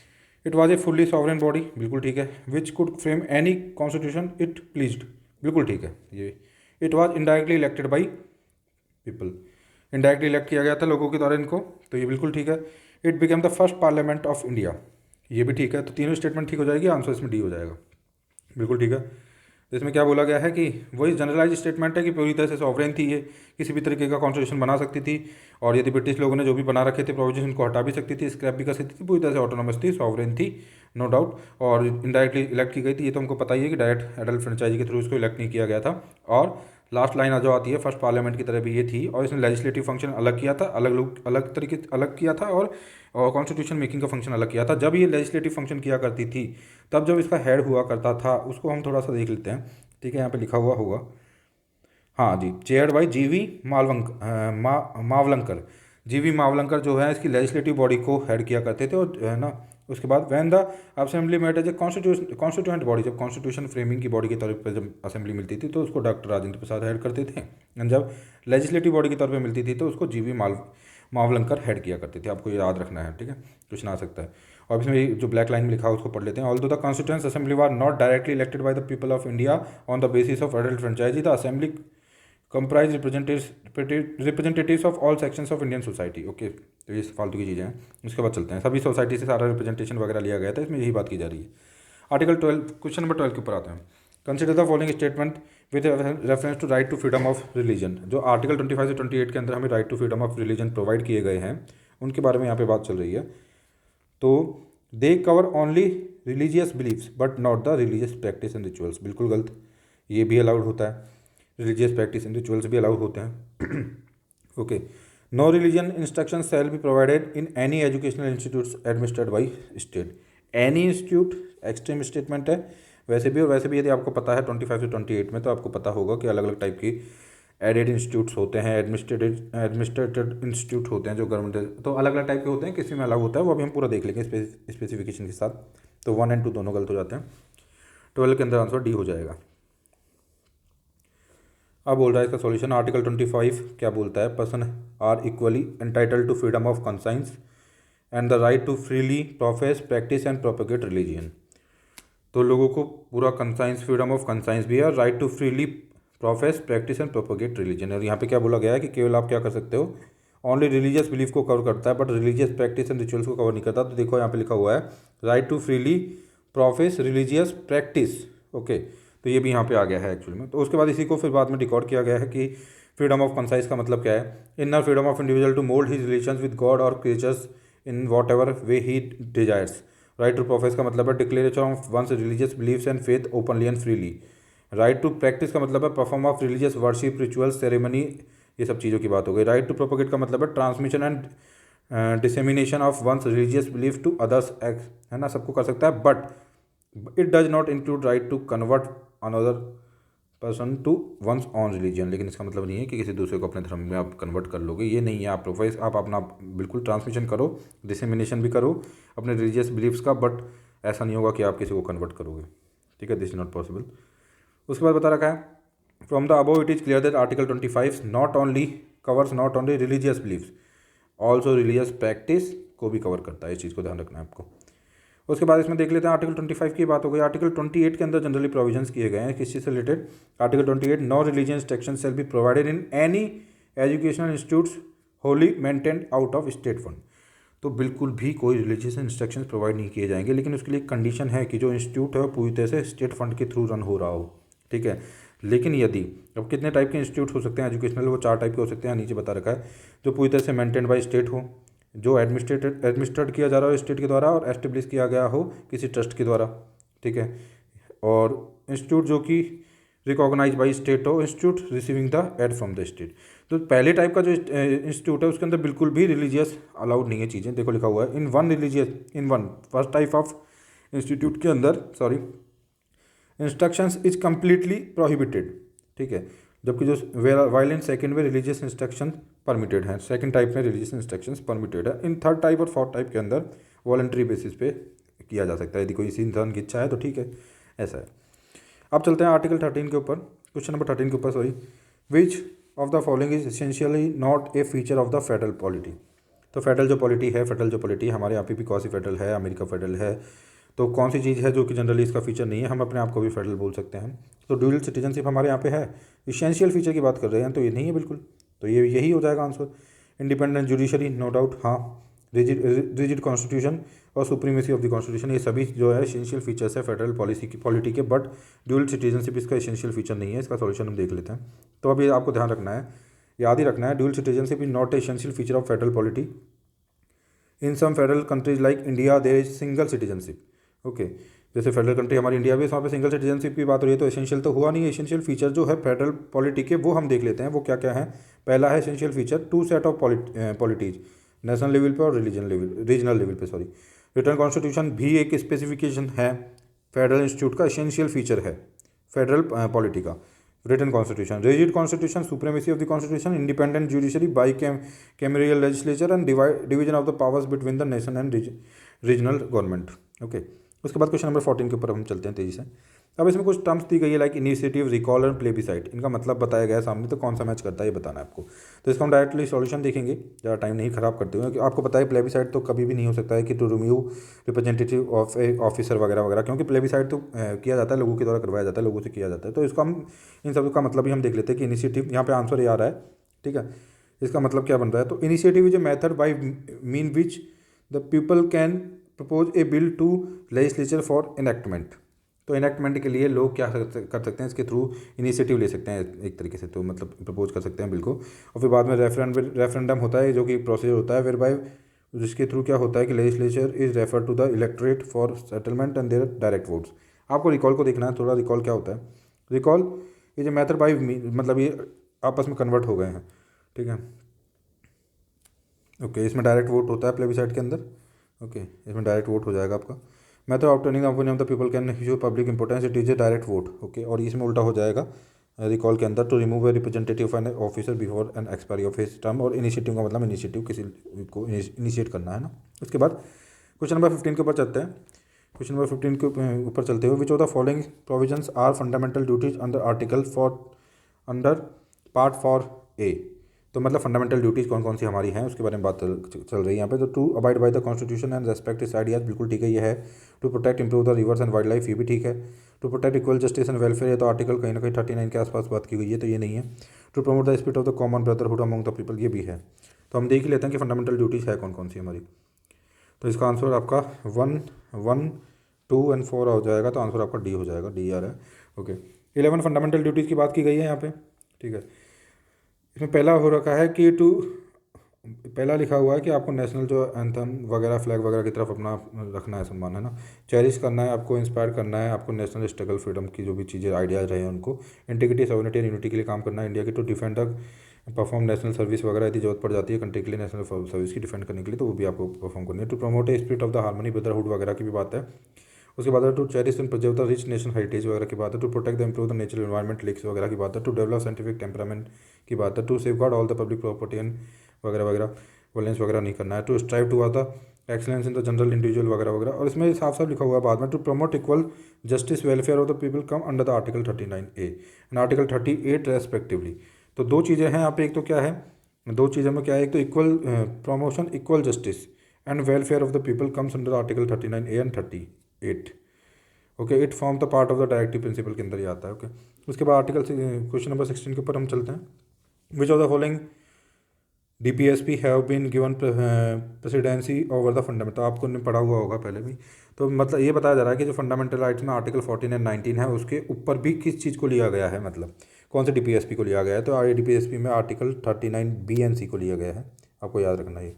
It was a fully sovereign body, बिल्कुल ठीक है। Which could frame any constitution it pleased, बिल्कुल ठीक है ये। It was indirectly elected by people, indirectly elect किया गया था लोगों के द्वारा इनको, तो ये बिल्कुल ठीक है। It became the first parliament of India, ये भी ठीक है। तो तीनों स्टेटमेंट ठीक हो जाएगी, आंसर इसमें डी हो जाएगा, बिल्कुल ठीक है। तो इसमें क्या बोला गया है कि वही जनरलाइज स्टेटमेंट है कि पूरी तरह से सॉवरेन थी ये, किसी भी तरीके का कॉन्स्टिट्यूशन बना सकती थी, और यदि ब्रिटिश लोगों ने जो भी बना रखे थे प्रोविजन उनको हटा भी सकती थी, स्क्रैप भी कर सकती थी, पूरी तरह से ऑटोनोमस थी, सॉवरेन थी, नो डाउट। और इनडायरेक्टली इलेक्ट की गई थी, ये तो हमको पता ही है कि डायरेक्ट एडल्ट फ्रेंचाइजी के थ्रू इसको इलेक्ट नहीं किया गया था। और लास्ट लाइन जो आती है फर्स्ट पार्लियामेंट की तरह भी ये थी, और इसने लेजिस्लेटिव फंक्शन अलग किया था, अलग लोग अलग तरीके अलग किया था, और कॉन्स्टिट्यूशन मेकिंग का फंक्शन अलग किया था। जब ये लेजिस्लेटिव फंक्शन किया करती थी तब जब इसका हेड हुआ करता था उसको हम थोड़ा सा देख लेते हैं, ठीक है, यहाँ पे लिखा हुआ होगा, हाँ जी, चेयर्ड बाई जीवी मावलंकर। जीवी मावलंकर जो है इसकी लेजिस्लेटिव बॉडी को हेड किया करते थे, और है ना उसके बाद when the assembly met as a constituent body, जब कॉन्स्टिट्यूशन फ्रेमिंग की बॉडी के तौर पर जब असेंबली मिलती थी तो उसको डॉक्टर राजेंद्र प्रसाद हेड करते थे, एंड जब लेजिस्लेटिव बॉडी के तौर पर मिलती थी तो उसको जीवी मावलंकर हेड किया करते थे। आपको ये याद रखना है, ठीक है, क्वेश्चन आ सकता है। और इसमें जो ब्लैक लाइन में लिखा है उसको पढ़ लेते हैं। Although the constituent assembly were not directly elected by the people of India on the basis of adult franchise, the assembly comprise representatives of all sections of Indian society. Okay, तो ये फालतू की चीज़ें हैं। उसके बाद चलते हैं, सभी सोसाइटी से सारा रिप्रेजेंटेशन वगैरह लिया गया था, इसमें यही बात की जा रही है। आर्टिकल 12, क्वेश्चन नंबर 12 के ऊपर आते हैं। Consider the following statement with reference to right to freedom of religion. जो आर्टिकल 25 से 28 के अंदर हमें right to freedom of religion provide किए गए हैं उनके बारे में यहाँ पे बात चल रही है। तो they cover only religious beliefs but not the religious practice and rituals, बिल्कुल गलत, ये भी अलाउड होता है, रिलीजियस प्रैक्टिस एंड रिचुअल्स भी अलाउड होते हैं। Okay, no religion instruction shall be provided in any educational institutes administered by state. Any institute extreme statement है वैसे भी, और वैसे भी यदि आपको पता है 25 से 28 में तो आपको पता होगा कि अलग अलग टाइप की एडेड इंस्टीट्यूट्स होते हैं, एडमिनिस्ट्रेटेड इंस्टीट्यूट होते हैं जो गवर्नमेंट, तो अलग अलग टाइप के होते हैं, किसी में अलग होता है, वो अभी हम पूरा देख लेंगे स्पेसिफिकेशन के साथ। तो 1 और 2 दोनों गलत हो जाते हैं। 12 के अंदर आंसर डी हो जाएगा। अब बोल रहा है इसका सॉल्यूशन। आर्टिकल 25 क्या बोलता है? Person are equally entitled to freedom of conscience and the right to freely profess practice and propagate religion. तो लोगों को पूरा कंसाइंस, फ्रीडम ऑफ कंसाइंस भी है, right to freely profess practice and propagate religion. और यहाँ पे क्या बोला गया है कि केवल आप क्या कर सकते हो, ओनली रिलीजियस बिलीफ को कवर करता है but religious practice and rituals को कवर नहीं करता। तो देखो यहाँ पे लिखा हुआ है right to freely profess religious practice. Okay, तो ये भी यहाँ पे आ गया है एक्चुअली में। तो उसके बाद इसी को फिर बाद में रिकॉर्ड किया गया है कि फ्रीडम ऑफ कंसाइंस का मतलब क्या है? Inner freedom of individual to mould his relations with God और creatures in whatever way he desires. Right to profess का मतलब है declaration of one's religious beliefs and faith openly and freely. Right to practice का मतलब है perform of religious worship, rituals, ceremony ये सब चीज़ों की बात हो गई। राइट टू प्रोपोगेट का मतलब है transmission and dissemination of one's religious belief to others एक्स, है ना, सबको कर सकता है, but it does not include right to convert another person to one's own religion. लेकिन इसका मतलब नहीं है कि किसी दूसरे को अपने धर्म में आप कन्वर्ट कर लोगे, ये नहीं है। आप प्रोफाइस आप अपना बिल्कुल ट्रांसमिशन करो, डिसेमिनेशन भी करो अपने रिलीजियस बिलीफ्स का, बट ऐसा नहीं होगा कि आप किसी को कन्वर्ट करोगे, ठीक है, दिस इज नॉट पॉसिबल। उसके बाद बता रखा है from the above it is clear that article 25 not only covers not only religious beliefs also religious practice को भी कवर करता है, इस चीज़ को ध्यान रखना है आपको। उसके बाद इसमें देख लेते हैं आर्टिकल 25 की बात हो गई। आर्टिकल 28 के अंदर जनरली प्रोविजंस किए गए हैं किस चीज़ से related. Article 28 no religious instruction shall be provided in any educational institutes wholly maintained out of state fund. तो बिल्कुल भी कोई रिलीजियस इंस्ट्रक्शंस प्रोवाइड नहीं किए जाएंगे, लेकिन उसके लिए कंडीशन है कि जो इंस्टीट्यूट है वो पूरी तरह से स्टेट फंड के थ्रू रन हो रहा हो, ठीक है। लेकिन यदि अब कितने टाइप के इंस्टीट्यूट हो सकते हैं एजुकेशनल, वो 4 टाइप के हो सकते हैं, नीचे बता रखा है। जो पूरी तरह से मेंटेन्ड बाय स्टेट हो, जो एडमिनिस्ट्रेट किया जा रहा हो स्टेट के द्वारा और एस्टेब्लिश किया गया हो किसी ट्रस्ट के द्वारा, ठीक है। और इंस्टीट्यूट जो कि रिकॉग्नाइज बाई स्टेट हो, institute receiving the aid from the state. तो पहले टाइप का जो इंस्टीट्यूट है उसके अंदर बिल्कुल भी रिलीजियस अलाउड नहीं है चीज़ें। देखो लिखा हुआ है in one first type of institute के अंदर इंस्ट्रक्शंस इज कम्प्लीटली प्रोहिबिटेड, ठीक है। जबकि जो वायलेंट सेकंड में रिलीजियस इंस्ट्रक्शन परमिटेड है, सेकंड टाइप में रिलीजियस इंस्ट्रक्शंस परमिटेड है। इन थर्ड टाइप और फोर्थ टाइप के अंदर वॉलंटरी बेसिस पे किया जा सकता है, यदि कोई इंसान की इच्छा है तो, ठीक है, ऐसा है। अब चलते हैं आर्टिकल 13 के ऊपर, क्वेश्चन नंबर 13 के ऊपर, sorry. Which of the following is essentially not a feature of the federal polity. तो फेडरल जो पॉलिटी हमारे यहाँ पे भी क्वासी फेडरल है, अमेरिका फेडरल है, तो कौन सी चीज़ है जो कि जनरली इसका फीचर नहीं है, हम अपने आप को भी फेडरल बोल सकते हैं। तो ड्यूअल सिटीजनशिप हमारे यहाँ पे है, इसेंशियल फीचर की बात कर रहे हैं तो ये नहीं है बिल्कुल, तो ये यही हो जाएगा answer. Independent judiciary no doubt, हाँ। रिजिड कॉन्स्टिट्यूशन और सुप्रीमेसी ऑफ द कॉन्स्टिट्यूशन, ये सभी जो है एसेंशियल फीचर्स है फेडरल पॉलिटी के, बट ड्यूअल सिटीजनशिप इसका एसेंशियल फीचर नहीं है। इसका सॉल्यूशन हम देख लेते हैं। तो अभी आपको ध्यान रखना है, याद ही रखना है, dual citizenship is not essential feature of federal polity. In some federal countries like India there is single citizenship, okay. जैसे फेडरल कंट्री हमारी इंडिया भी, वहाँ पे सिंगल सिटीजनशिप की बात हो रही है, तो एसेंशियल तो हुआ नहीं है। एसेंशियल फीचर जो है फेडरल पॉलिटी के वो हम देख लेते हैं, वो क्या क्या है। पहला है essential feature 2 set of polities, national level पे और रीजनल लेवल पे, सॉरी। रिटर्न कॉन्स्टिट्यूशन भी एक स्पेसिफिकेशन है, फेडरल इंस्टीट्यूट का एसेंशियल फीचर है फेडरल पॉलिटी का। Written constitution, rigid constitution, supremacy of the constitution, independent judiciary, bicameral legislature and division of the powers between the nation and regional government, okay. उसके बाद question number 14 के ऊपर हम चलते हैं तेजी से। अब इसमें कुछ टर्म्स दी गई है लाइक इनिशिएटिव, रिकॉल और प्लेबिसाइट। इनका मतलब बताया गया है सामने, तो कौन सा मैच करता है ये बताना है आपको। तो इसका हम डायरेक्टली सॉल्यूशन देखेंगे, ज़्यादा टाइम नहीं खराब करते हुए। आपको पता है प्लेबिसाइट तो कभी भी नहीं हो सकता है कि to remove representative of a officer वगैरह वगैरह, क्योंकि प्लेबिसाइट तो किया जाता है, लोगों के द्वारा करवाया जाता है, लोगों से किया जाता है। तो इसको हम इन सब का मतलब भी हम देख लेते हैं कि इनिशिएटिव, यहाँ पे आंसर ये आ रहा है, ठीक है। इसका मतलब क्या बन रहा है, तो initiative is a method by mean which the people can propose a bill to legislature for enactment. तो एनेक्टमेंट के लिए लोग क्या कर सकते हैं, इसके थ्रू इनिशिएटिव ले सकते हैं एक तरीके से, तो मतलब प्रपोज कर सकते हैं बिल को। और फिर बाद में रेफरेंडम होता है, जो कि प्रोसीजर होता है, वेयर बाय जिसके थ्रू क्या होता है कि legislature is refer to the electorate for settlement and their direct votes. आपको रिकॉल को देखना है थोड़ा, रिकॉल क्या होता है। रिकॉल ये जो मेथड बाई मतलब ये आपस में कन्वर्ट हो गए हैं, ठीक है, ओके। इसमें डायरेक्ट वोट होता है प्लेबिसाइट के अंदर, ओके, इसमें डायरेक्ट वोट हो जाएगा आपका। Method of obtaining the opinion of the people can issue public importance, it is a direct vote, okay. और इसमें उल्टा हो जाएगा रिकॉल के अंदर, to remove a representative of an officer before an expiry of his term. और initiative का मतलब इनिशिएटिव किसी को इनिशिएट करना है ना। उसके बाद क्वेश्चन नंबर 15 के ऊपर चलते हैं। क्वेश्चन नंबर 15 के ऊपर चलते हुए, which of the following provisions are fundamental duties under article four under part four A. तो मतलब फंडामेंटल ड्यूटीज़ कौन कौन सी हमारी हैं उसके बारे में बात चल रही है यहाँ पे। तो to abide by the constitution and respect its ideas, बिल्कुल ठीक है ये है। To protect improve the rivers and wildlife, ये भी ठीक है। To protect equal justice and welfare, ये तो आर्टिकल कहीं ना कहीं 39 के आसपास बात की गई है, तो ये नहीं है। To promote the spirit of the common brotherhood among the people, ये भी है। तो हम देख ही लेते हैं कि फंडामेंटल ड्यूटीज़ है कौन कौन सी हमारी। तो इसका आंसर आपका 1, 1, 2 और 4 हो जाएगा, तो आंसर आपका डी हो जाएगा, डी आ रहा है, ओके। 11 फंडामेंटल ड्यूटीज़ की बात की गई है यहाँ पे, ठीक है। इसमें पहला हो रखा है कि पहला लिखा हुआ है कि आपको नेशनल जो एंथम वगैरह फ्लैग वगैरह की तरफ अपना रखना है सम्मान, है ना, चेरिश करना है, आपको इंस्पायर करना है, आपको नेशनल स्ट्रगल फ्रीडम की जो भी चीज़ें आइडियाज रहे हैं उनको, इंटीग्रिटी सॉवरेनिटी एंड यूनिटी के लिए काम करना है इंडिया की। To defend the perform national service वगैरह यदि जरूरत पड़ जाती है कंट्री के लिए नेशनल सर्विस की डिफेंड करने के लिए, तो वो भी आपको परफॉर्म करनी है। To promote a spirit of the harmony brotherhood वगैरह की भी बात है। उसके बाद है to cherish and preserve the rich nation heritage वगैरह की बात है। To protect the improve the natural environment lakes वगैरह की बात है। टू डेवलप साइंटिफिक टेम्परामेंट की बात है। To safeguard all the public property and वगैरह वगैरह, वायलेंस वगैरह नहीं करना है। To strive to the excellence in the general individual वगैरह वगैरह। और इसमें साफ साफ लिखा हुआ है बाद में, to promote equal justice welfare of the people come under the article 39A and article 38 respectively. तो दो चीज़ें हैं यहाँ पे, एक तो क्या है, दो चीज़ों में क्या है, एक तो equal promotion equal justice and welfare of the people comes under article 39A and 38। Okay, it form the part of the directive principal के अंदर ही आता है। ओके, उसके बाद आर्टिकल क्वेश्चन नंबर 16 के ऊपर हम चलते हैं। Which of the following DPSP have been given presidency over the fundamental. तो आपको ने पढ़ा हुआ होगा पहले भी। तो मतलब ये बताया जा रहा है कि जो फंडामेंटल राइट्स में आर्टिकल 14 एंड 19 है उसके ऊपर भी किस चीज़ को लिया गया है, मतलब कौन से DPSP को लिया गया है। तो DPSP में आर्टिकल 39B and C को लिया गया है, आपको याद रखना ये।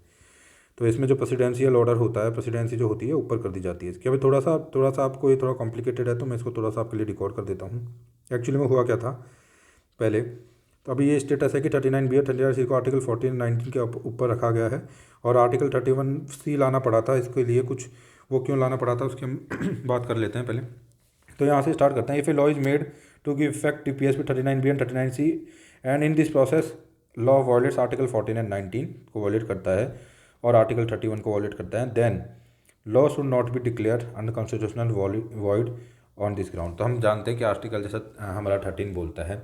तो इसमें जो प्रेसिडेंशियल ऑर्डर होता है, प्रेसिडेंसी जो होती है ऊपर कर दी जाती है इसकी। अभी थोड़ा सा आपको ये थोड़ा कॉम्प्लिकेटेड है, तो मैं इसको थोड़ा सा आपके लिए रिकॉर्ड कर देता हूँ। एक्चुअली में हुआ क्या था पहले, तो अभी ये स्टेटस है कि 39B और 39C को आर्टिकल 14 19 के ऊपर रखा गया है, और आर्टिकल 31C लाना पड़ा था इसके लिए कुछ, वो क्यों लाना पड़ा था उसकी हम बात कर लेते हैं पहले। तो यहाँ से स्टार्ट करते हैं। If a law is made to give effect DPSP 39B and 39C and in this process law violates article 14 and 19 को वायलेट करता है और आर्टिकल 31 को वायलेट करता है, then law should not be declare unconstitutional void on this ground. तो हम जानते हैं कि आर्टिकल जैसा हमारा 13 बोलता है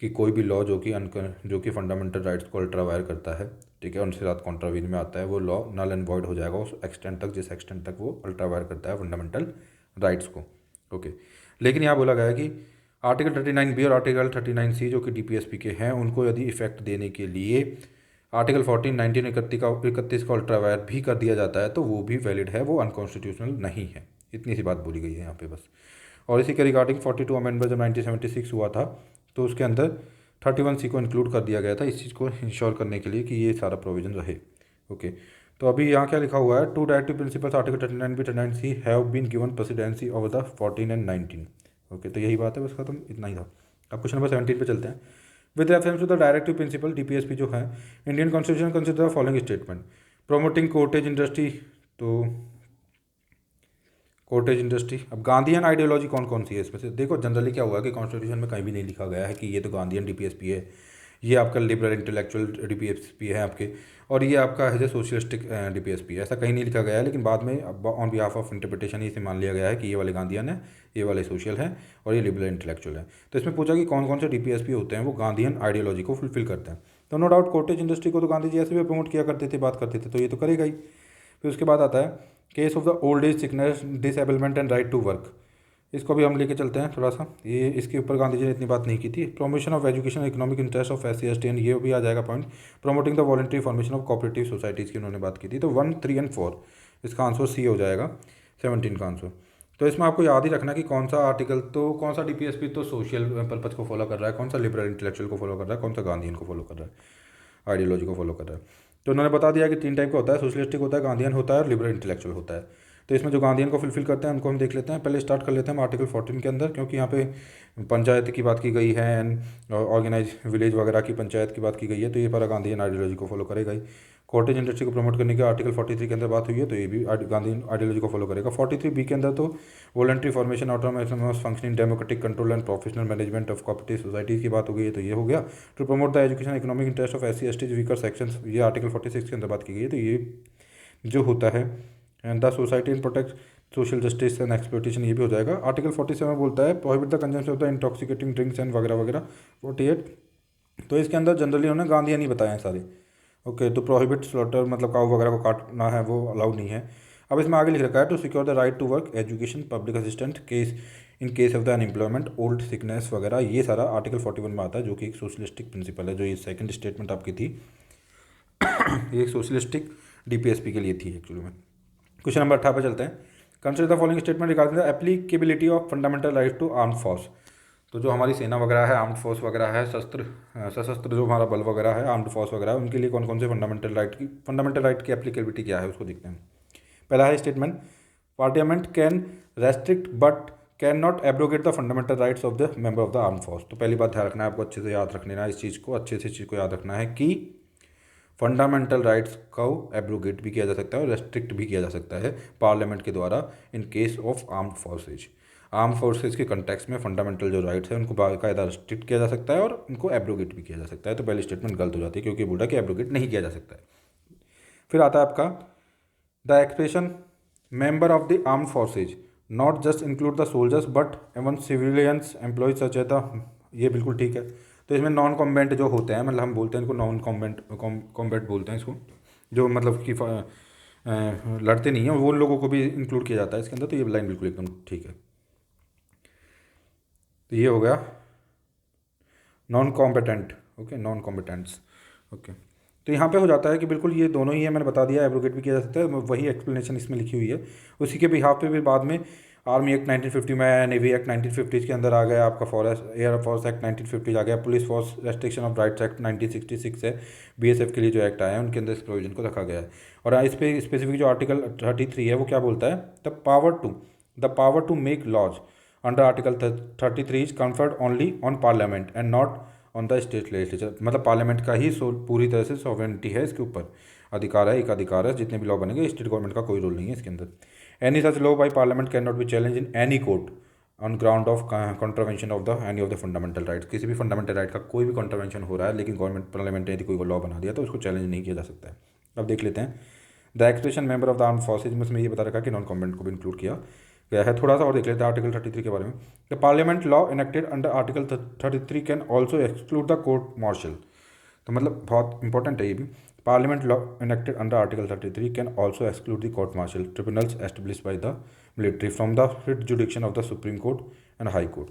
कि कोई भी लॉ जो कि फंडामेंटल राइट्स को अल्ट्रा वायर करता है, ठीक है, उनके साथ कॉन्ट्रावीन में आता है, वो लॉ नल एंड वॉइड हो जाएगा उस एक्सटेंट तक जिस एक्सटेंट तक वो अल्ट्रा वायर करता है फंडामेंटल राइट्स को। ओके, लेकिन यहाँ बोला गया है कि आर्टिकल 39B और आर्टिकल 39C जो कि DPSP के हैं, उनको यदि इफेक्ट देने के लिए आर्टिकल 14 19 31 का अल्ट्रा वायर भी कर दिया जाता है तो वो भी वैलिड है, वो अनकॉन्स्टिट्यूशनल नहीं है। इतनी सी बात बोली गई है यहाँ पे बस। और इसी के रिगार्डिंग 42 अमेंडमेंट जब 1976 हुआ था तो उसके अंदर 31C को इंक्लूड कर दिया गया था इस चीज़ को इंश्योर करने के लिए कि ये सारा प्रोविजन रहे। ओके, तो अभी यहाँ क्या लिखा हुआ है, two directive principles article 39B 39C have been given presidency over the 14 and 19। Okay, तो यही बात है, बस खत्म, इतना ही था। अब क्वेश्चन नंबर 17 पे चलते हैं। With reference to the directive principle DPSP जो है, Indian constitution consider the following statement, promoting cottage industry. तो कोटेज इंडस्ट्री, अब गांधीयन आइडियोलॉजी कौन कौन सी है इसमें से, देखो जनरली क्या हुआ है कि कॉन्स्टिट्यूशन में कहीं भी नहीं लिखा गया है कि ये तो गांधीयन DPSP है, ये आपका लिबरल इंटेलेक्चुअल DPSP है आपके, और ये आपका है जो सोशलिस्टिक DPSP है, ऐसा कहीं नहीं लिखा गया है। लेकिन बाद में ऑन बिहाफ ऑफ इंटरप्रिटेशन इसे मान लिया गया है कि ये वाले गांधीयन है, ये वाले सोशल हैं और ये लिबरल इंटेलेक्चुअल है। तो इसमें पूछा कि कौन कौन से DPSP होते हैं वो गांधीयन आइडियोलॉजी को फुलफिल करते हैं। तो नो डाउट कोटेज इंडस्ट्री को तो गांधी जी ऐसे भी प्रमोट किया करते थे, बात करते थे, तो ये तो करेगा ही। फिर उसके बाद आता है case of the old age sickness disablement and right to work, इसको भी हम लेके चलते हैं थोड़ा सा। ये इसके ऊपर गांधी जी ने इतनी बात नहीं की थी। Promotion of education economic interest of SC ST and ये भी आ जाएगा point. Promoting the voluntary formation of cooperative societies की उन्होंने बात की थी। तो 1 3 एंड 4 इसका आंसर C हो जाएगा 17 का आंसर। तो इसमें आपको याद ही रखना कि कौन सा आर्टिकल, तो कौन सा DPSP तो सोशल पर्पज को फॉलो कर रहा है, कौन सा लिबरल इंटेलेक्चुअल को फॉलो कर रहा है, कौन सा गांधीयन को फॉलो कर रहा है, आइडियोलॉजी को फॉलो कर रहा है। तो उन्होंने बता दिया कि 3 टाइप का होता है, सोशलिस्टिक होता है, गांधीयन होता है और लिबरल इंटेलेक्चुअल होता है। तो इसमें जो गांधीयन को फुलफिल करते हैं उनको हम देख लेते हैं। पहले स्टार्ट कर लेते हैं हम आर्टिकल 14 के अंदर, क्योंकि यहाँ पे पंचायत की बात की गई है एंड ऑर्गेनाइज विलेज वगैरह की पंचायत की बात की गई है, तो ये पर गांधीयन आइडियोलॉजी को फॉलो करेगा ही। कॉटेज इंडस्ट्री को प्रमोट करने के आर्टिकल 43 के अंदर बात हुई है, तो ये भी गांधीयन आइडियोलॉजी को फॉलो करेगा। 43B के अंदर तो voluntary formation autonomous functioning democratic control and professional management of cooperative societies की बात हो गई है, तो ये हो गया। To promote the education economic interest of SC ST weaker sections, ये आर्टिकल 46 के अंदर बात की गई है, तो ये जो होता है and the society in protect social justice and exploitation, ये भी हो जाएगा। आर्टिकल 47 बोलता है prohibit the consumption of the intoxicating drinks and वगैरह वगैरह। 48 तो इसके अंदर जनरली उन्होंने गांधीयन ही बताए हैं सारे। ओके, तो प्रोहिबिट स्लॉटर मतलब काऊ वगैरह को काटना है वो अलाउड नहीं है। अब इसमें आगे लिख रखा है to secure the right to work education public assistant case in case of the unemployment old sickness वगैरह, ये सारा आर्टिकल 41 में आता है, जो कि एक सोशलिस्टिक प्रिंसिपल है। जो ये सेकंड स्टेटमेंट आपकी थी ये एक सोशलिस्टिक DPSP के लिए थी एक्चुअली में। क्वेश्चन नंबर 18 पे चलते हैं। Consider the following statement regarding the applicability of fundamental right to armed force. तो जो हमारी सेना वगैरह है, आर्म्ड फोर्स वगैरह है, सशस्त्र जो हमारा बल वगैरह है, आर्म्ड फोर्स वगैरह है, उनके लिए कौन कौन से फंडामेंटल राइट की एप्लीकेबिलिटी क्या है उसको देखते हैं। पहला है statement, parliament can restrict but can not abrogate the fundamental rights of the member of the arm force. तो पहली बात ध्यान रखना है आपको, अच्छे से याद रख लेना इस चीज़ को, अच्छे से इस चीज़ को याद रखना है कि फंडामेंटल राइट्स को एब्रोगेट भी किया जा सकता है और रेस्ट्रिक्ट भी किया जा सकता है पार्लियामेंट के द्वारा इन case of armed forces. Arm forces के कंटेक्स में फंडामेंटल जो राइट्स हैं उनको बाकायदा रेस्ट्रिक्ट किया जा सकता है और उनको एब्रोगेट भी किया जा सकता है। तो पहली स्टेटमेंट गलत हो जाती है क्योंकि बोल रहा है कि एब्रोगेट नहीं किया जा सकता है। फिर आता है आपका the expression member of the armed forces not just include the soldiers but even civilians employees such as the, ये बिल्कुल ठीक है। तो इसमें नॉन कॉम्बैट जो होते हैं, मतलब हम बोलते हैं इनको नॉन कॉम्बैट बोलते हैं इसको, जो मतलब कि लड़ते नहीं हैं, वो लोगों को भी इंक्लूड किया जाता है इसके अंदर। तो ये लाइन बिल्कुल एकदम ठीक है। तो ये हो गया non competent, okay, non competents, okay. तो यहाँ पे हो जाता है कि बिल्कुल ये दोनों ही है, मैंने बता दिया, एब्रोगेट भी किया जा सकता है, वही एक्सप्लेनेशन इसमें लिखी हुई है। उसी के बिहाफ पे भी बाद में आर्मी एक्ट 1950 में, नेवी एक्ट 1950 के अंदर आ गया, आपका फॉरेस्ट एयर फोर्स एक्ट 1950 आ गया, police force restriction of rights act 1966 है, बीएसएफ के लिए जो एक्ट आया है उनके अंदर इस प्रोविजन को रखा गया है। और इस पर स्पेसिफिक जो आर्टिकल 33 है वो क्या बोलता है, the power to make laws under article 33 is conferred only on parliament and not on the state legislature. मतलब पार्लियामेंट का ही पूरी तरह से सॉवरेनिटी है इसके ऊपर, अधिकार है, एक अधिकार है, जितने भी लॉ बनेंगे स्टेट गवर्नमेंट का कोई रोल नहीं है इसके अंदर। Any such law by parliament can not be challenge in any court on ground of contravention of the any of the fundamental rights. किसी भी फंडामेंटल राइट का कोई भी कॉन्ट्रावेंशन हो रहा है लेकिन गवर्नमेंट पार्लियामेंट ने यदि कोई लॉ बना दिया तो उसको चैलेंज नहीं किया जा सकता है। अब देख लेते हैं the expression member of the arm forces में इसमें ये बता रखा कि नॉन कॉम्बैट को भी इंक्लूड किया गया है। थोड़ा सा और देख लेते हैं आर्टिकल 33 के बारे में। The parliament law enacted under article 33 can also exclude the court martial. तो मतलब बहुत इंपॉर्टेंट है ये भी। Parliament law enacted under article 33 can also exclude the court martial tribunals established by the military from the writ jurisdiction of the supreme court and high court.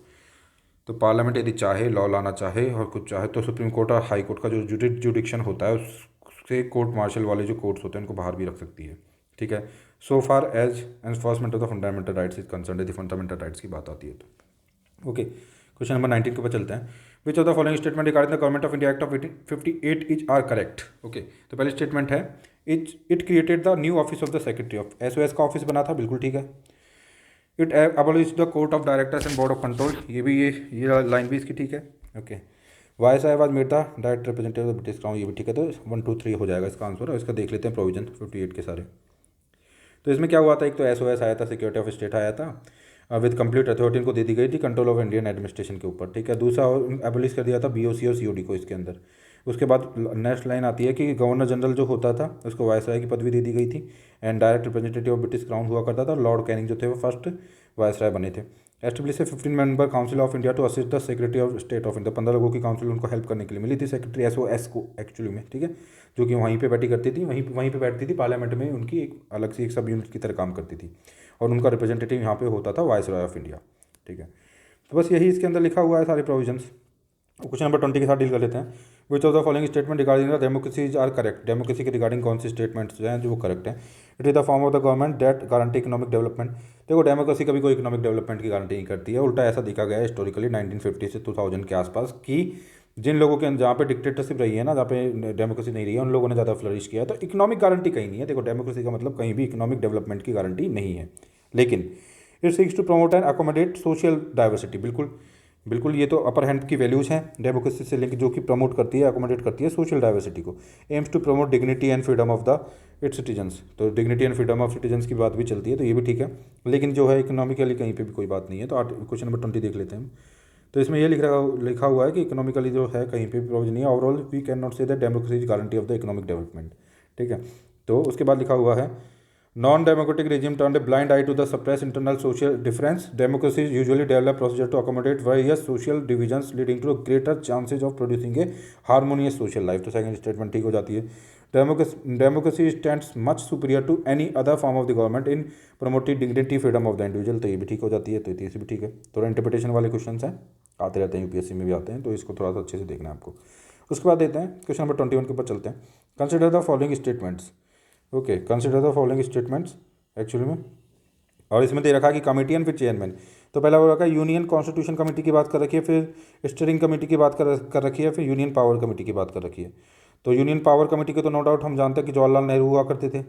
तो parliament यदि चाहे law लाना चाहे और कुछ चाहे तो सुप्रीम कोर्ट और हाई कोर्ट का जो जुडिक्शन होता है उससे कोर्ट मार्शल वाले जो कोर्ट्स होते हैं उनको बाहर भी रख सकती है, ठीक है। So far as enforcement of the fundamental rights is concern, यदि फंडामेंटल राइट्स की बात आती है तो। ओके, क्वेश्चन नंबर 19 के ऊपर चलते हैं। Which of the following statement regarding the government of India act of 1858 is are correct. Okay, तो पहली स्टेटमेंट है it created the new office of the secretary of, SOS का ऑफिस बना था, बिल्कुल ठीक है। It abolish the court of directors and board of control, ये भी ये लाइन भी इसकी ठीक है। Okay, viceroy was made the direct representative of the British crown, ये भी ठीक है। तो 1 2 3 हो जाएगा इसका आंसर। और इसका देख लेते हैं प्रोविजन 58 के सारे। तो इसमें क्या हुआ था, एक तो एसओएस आया था, सिक्योरिटी ऑफ स्टेट आया था विद कंप्लीट अथॉरिटी इनको दे दी गई थी कंट्रोल ऑफ इंडियन एडमिनिस्ट्रेशन के ऊपर, ठीक है। दूसरा एबलिश कर दिया था बीओसी और सीओडी को इसके अंदर। उसके बाद नेक्स्ट लाइन आती है कि गवर्नर जनरल जो होता था उसको वायसराय की पदवी दे दी गई थी and direct representative of British crown हुआ करता था। लॉर्ड कैनिंग जो थे वो फर्स्ट वायसराय बने थे। Establish 15 member council of India to assist the secretary of state of India, 15 लोगों की काउंसिल उनको हेल्प करने के लिए मिली थी, सेक्रेटरी एसओएस को एक्चुअली में, ठीक है, जो कि वहीं पे बैठी करती थी, वहीं पे बैठती थी पार्लियामेंट में, उनकी एक अलग से एक सब यूनिट की तरह काम करती थी और उनका रिप्रेजेंटेटिव यहाँ पे होता था वायसराय ऑफ इंडिया, ठीक है। तो बस यही इसके अंदर लिखा हुआ है सारे प्रोविजंस। क्वेश्चन नंबर 20 के साथ डील कर लेते हैं। Which of the following statement regarding the democracies are correct, democracy के रिगार्डिंग कौन सी स्टेटमेंट्स जो हैं जो वो करेक्ट हैं। It is the form of the government that guarantee economic development. देखो डेमोक्रेसी कभी कोई इकोनॉमिक डेवलपमेंट की गारंटी नहीं करती है, उल्टा ऐसा देखा गया है हिस्टोरिकली 1950 से 2000 के आसपास कि जिन लोगों के जहाँ पे डिक्टेटरशिप रही है ना, जहाँ पे डेमोक्रेसी नहीं रही है, उन लोगों ने ज़्यादा फ्लरिश किया है। तो इकोनॉमिक गारंटी कहीं नहीं है। देखो डेमोक्रेसी का मतलब कहीं भी इकोनॉमिक डेवलपमेंट की गारंटी नहीं है, लेकिन it seeks to promote and accommodate social diversity. बिल्कुल बिल्कुल, ये तो अपर हैंड की वैल्यूज़ हैं डेमोक्रेसी से लिंक, जो कि प्रमोट करती है, अकोमोडेट करती है सोशल डाइवर्सिटी को। Aims to promote dignity and freedom of the its citizens, तो dignity and freedom of citizens की बात भी चलती है, तो ये भी ठीक है। लेकिन जो है इकोनॉमिकली कहीं पे भी कोई बात नहीं है। तो क्वेश्चन नंबर 20 देख लेते हैं। तो इसमें ये लिखा हुआ है कि इकोनॉमिकली जो है कहीं पे भी प्रोविजन नहीं है। Overall we can not say that democracy is guarantee of the economic development, ठीक है। तो उसके बाद लिखा हुआ है non democratic regime turned a blind eye to the suppress internal social difference. Democracies usually develop procedure to accommodate various social divisions leading to greater chances of producing a harmonious social life. तो second statement ठीक हो जाती है। Democracy stands much superior to any other form of the government in promoting dignity freedom of the individual. तो ये भी ठीक हो जाती है। तो तीसरी भी ठीक है। थोड़ा इंटरप्रिटेशन वाले क्वेश्चन हैं, आते रहते हैं, यूपीएससी में भी आते हैं, तो इसको थोड़ा सा अच्छे से देखना है आपको। उसके बाद देते हैं क्वेश्चन नंबर 21 के ऊपर चलते हैं। Consider the following statements. Okay, consider the following statements actually में, और इसमें दे रखा कि कमेटियन फिर चेयरमैन। तो पहला वो रखा यूनियन कॉन्स्टिट्यूशन कमेटी की बात कर रखी है, फिर स्टीयरिंग कमेटी की बात कर रखी है, फिर यूनियन पावर कमेटी की बात कर रखी है। तो यूनियन पावर कमेटी के तो नो डाउट हम जानते हैं कि जवाहरलाल नेहरू हुआ करते थे,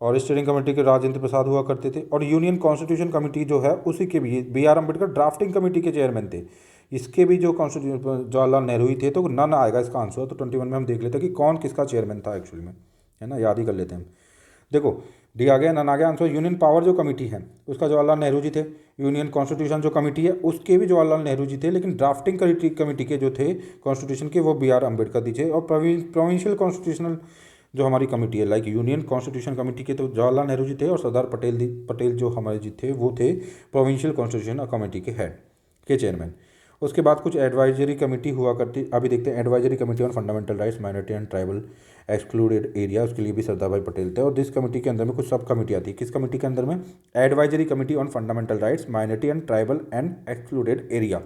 और स्टीयरिंग कमेटी के राजेंद्र प्रसाद हुआ करते थे। और यूनियन कॉन्स्टिट्यूशन कमेटी जो है उसी के भी B.R. अम्बेडकर ड्राफ्टिंग कमेटी के चेयरमैन थे। इसके भी जो कॉन्स्टिट्यूशन जवाहरलाल नेहरू ही थे, तो नन आएगा इसका आंसर। तो 21 में हम देख लेते हैं कि कौन किसका चेयरमैन था एक्चुअली में, है ना, याद ही कर लेते हैं हम। देखो डी आ गया, नन आ गया आंसर। यूनियन पावर जो कमेटी है उसका जवाहरलाल नेहरू जी थे। यूनियन कॉन्स्टिट्यूशन जो कमेटी है उसके भी जवाहरलाल नेहरू जी थे, लेकिन ड्राफ्टिंग कमेटी के जो थे कॉन्स्टिट्यूशन के वो B.R. अम्बेडकर जी थे। और प्रोविंशियल कॉन्स्टिट्यूशनल जो हमारी कमेटी है लाइक यूनियन कॉन्स्टिट्यूशन कमेटी के तो जवाहरलाल नेहरू जी थे, और सरदार पटेल जो हमारे जी थे वो थे प्रोविंशियल कॉन्स्टिट्यूशन कमेटी के हेड के चेयरमैन। उसके बाद कुछ एडवाइजरी कमेटी हुआ करती, अभी देखते हैं। Advisory committee on fundamental rights minority and tribal excluded area, उसके लिए भी सरदार भाई पटेल थे। और दिस कमेटी के अंदर में कुछ सब कमेटियाँ थी। किस कमेटी के अंदर में? Advisory committee on fundamental rights minority and tribal and excluded area,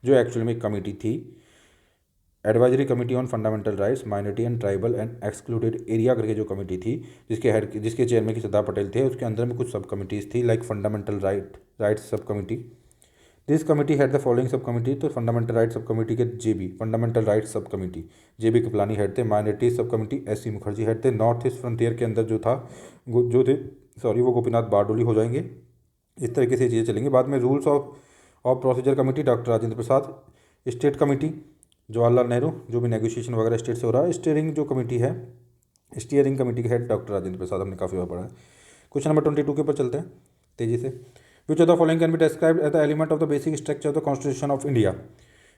जो एक्चुअली में कमेटी थी advisory committee on fundamental rights minority and tribal and excluded area करके जो कमेटी थी, जिसके चेयरमैन की सरदार पटेल थे। उसके अंदर में कुछ सब कमिटीज़ थी like fundamental rights sub committee. This committee had the following sub committee, तो फंडामेंटल राइट्स सब कमेटी के JB fundamental rights sub committee JB Kripalani head थे। Minority sub committee SC Mukherjee head थे। नॉर्थ ईस्ट फ्रंटियर के अंदर वो गोपीनाथ बारडोली हो जाएंगे। इस तरीके से चीज़ें चलेंगी। बाद में rules of procedure committee doctor Rajendra Prasad. State committee Jawaharlal Nehru, जो भी नेगोशिएशन वगैरह स्टेट से हो रहा है। स्टीयरिंग जो कमेटी है, स्टीयरिंग कमेटी के हेड डॉक्टर राजेंद्र प्रसाद, हमने काफ़ी बार पढ़ा है। क्वेश्चन नंबर 22 के ऊपर चलते हैं तेजी से। Which of the following can be described as the element of the basic structure of the constitution of India?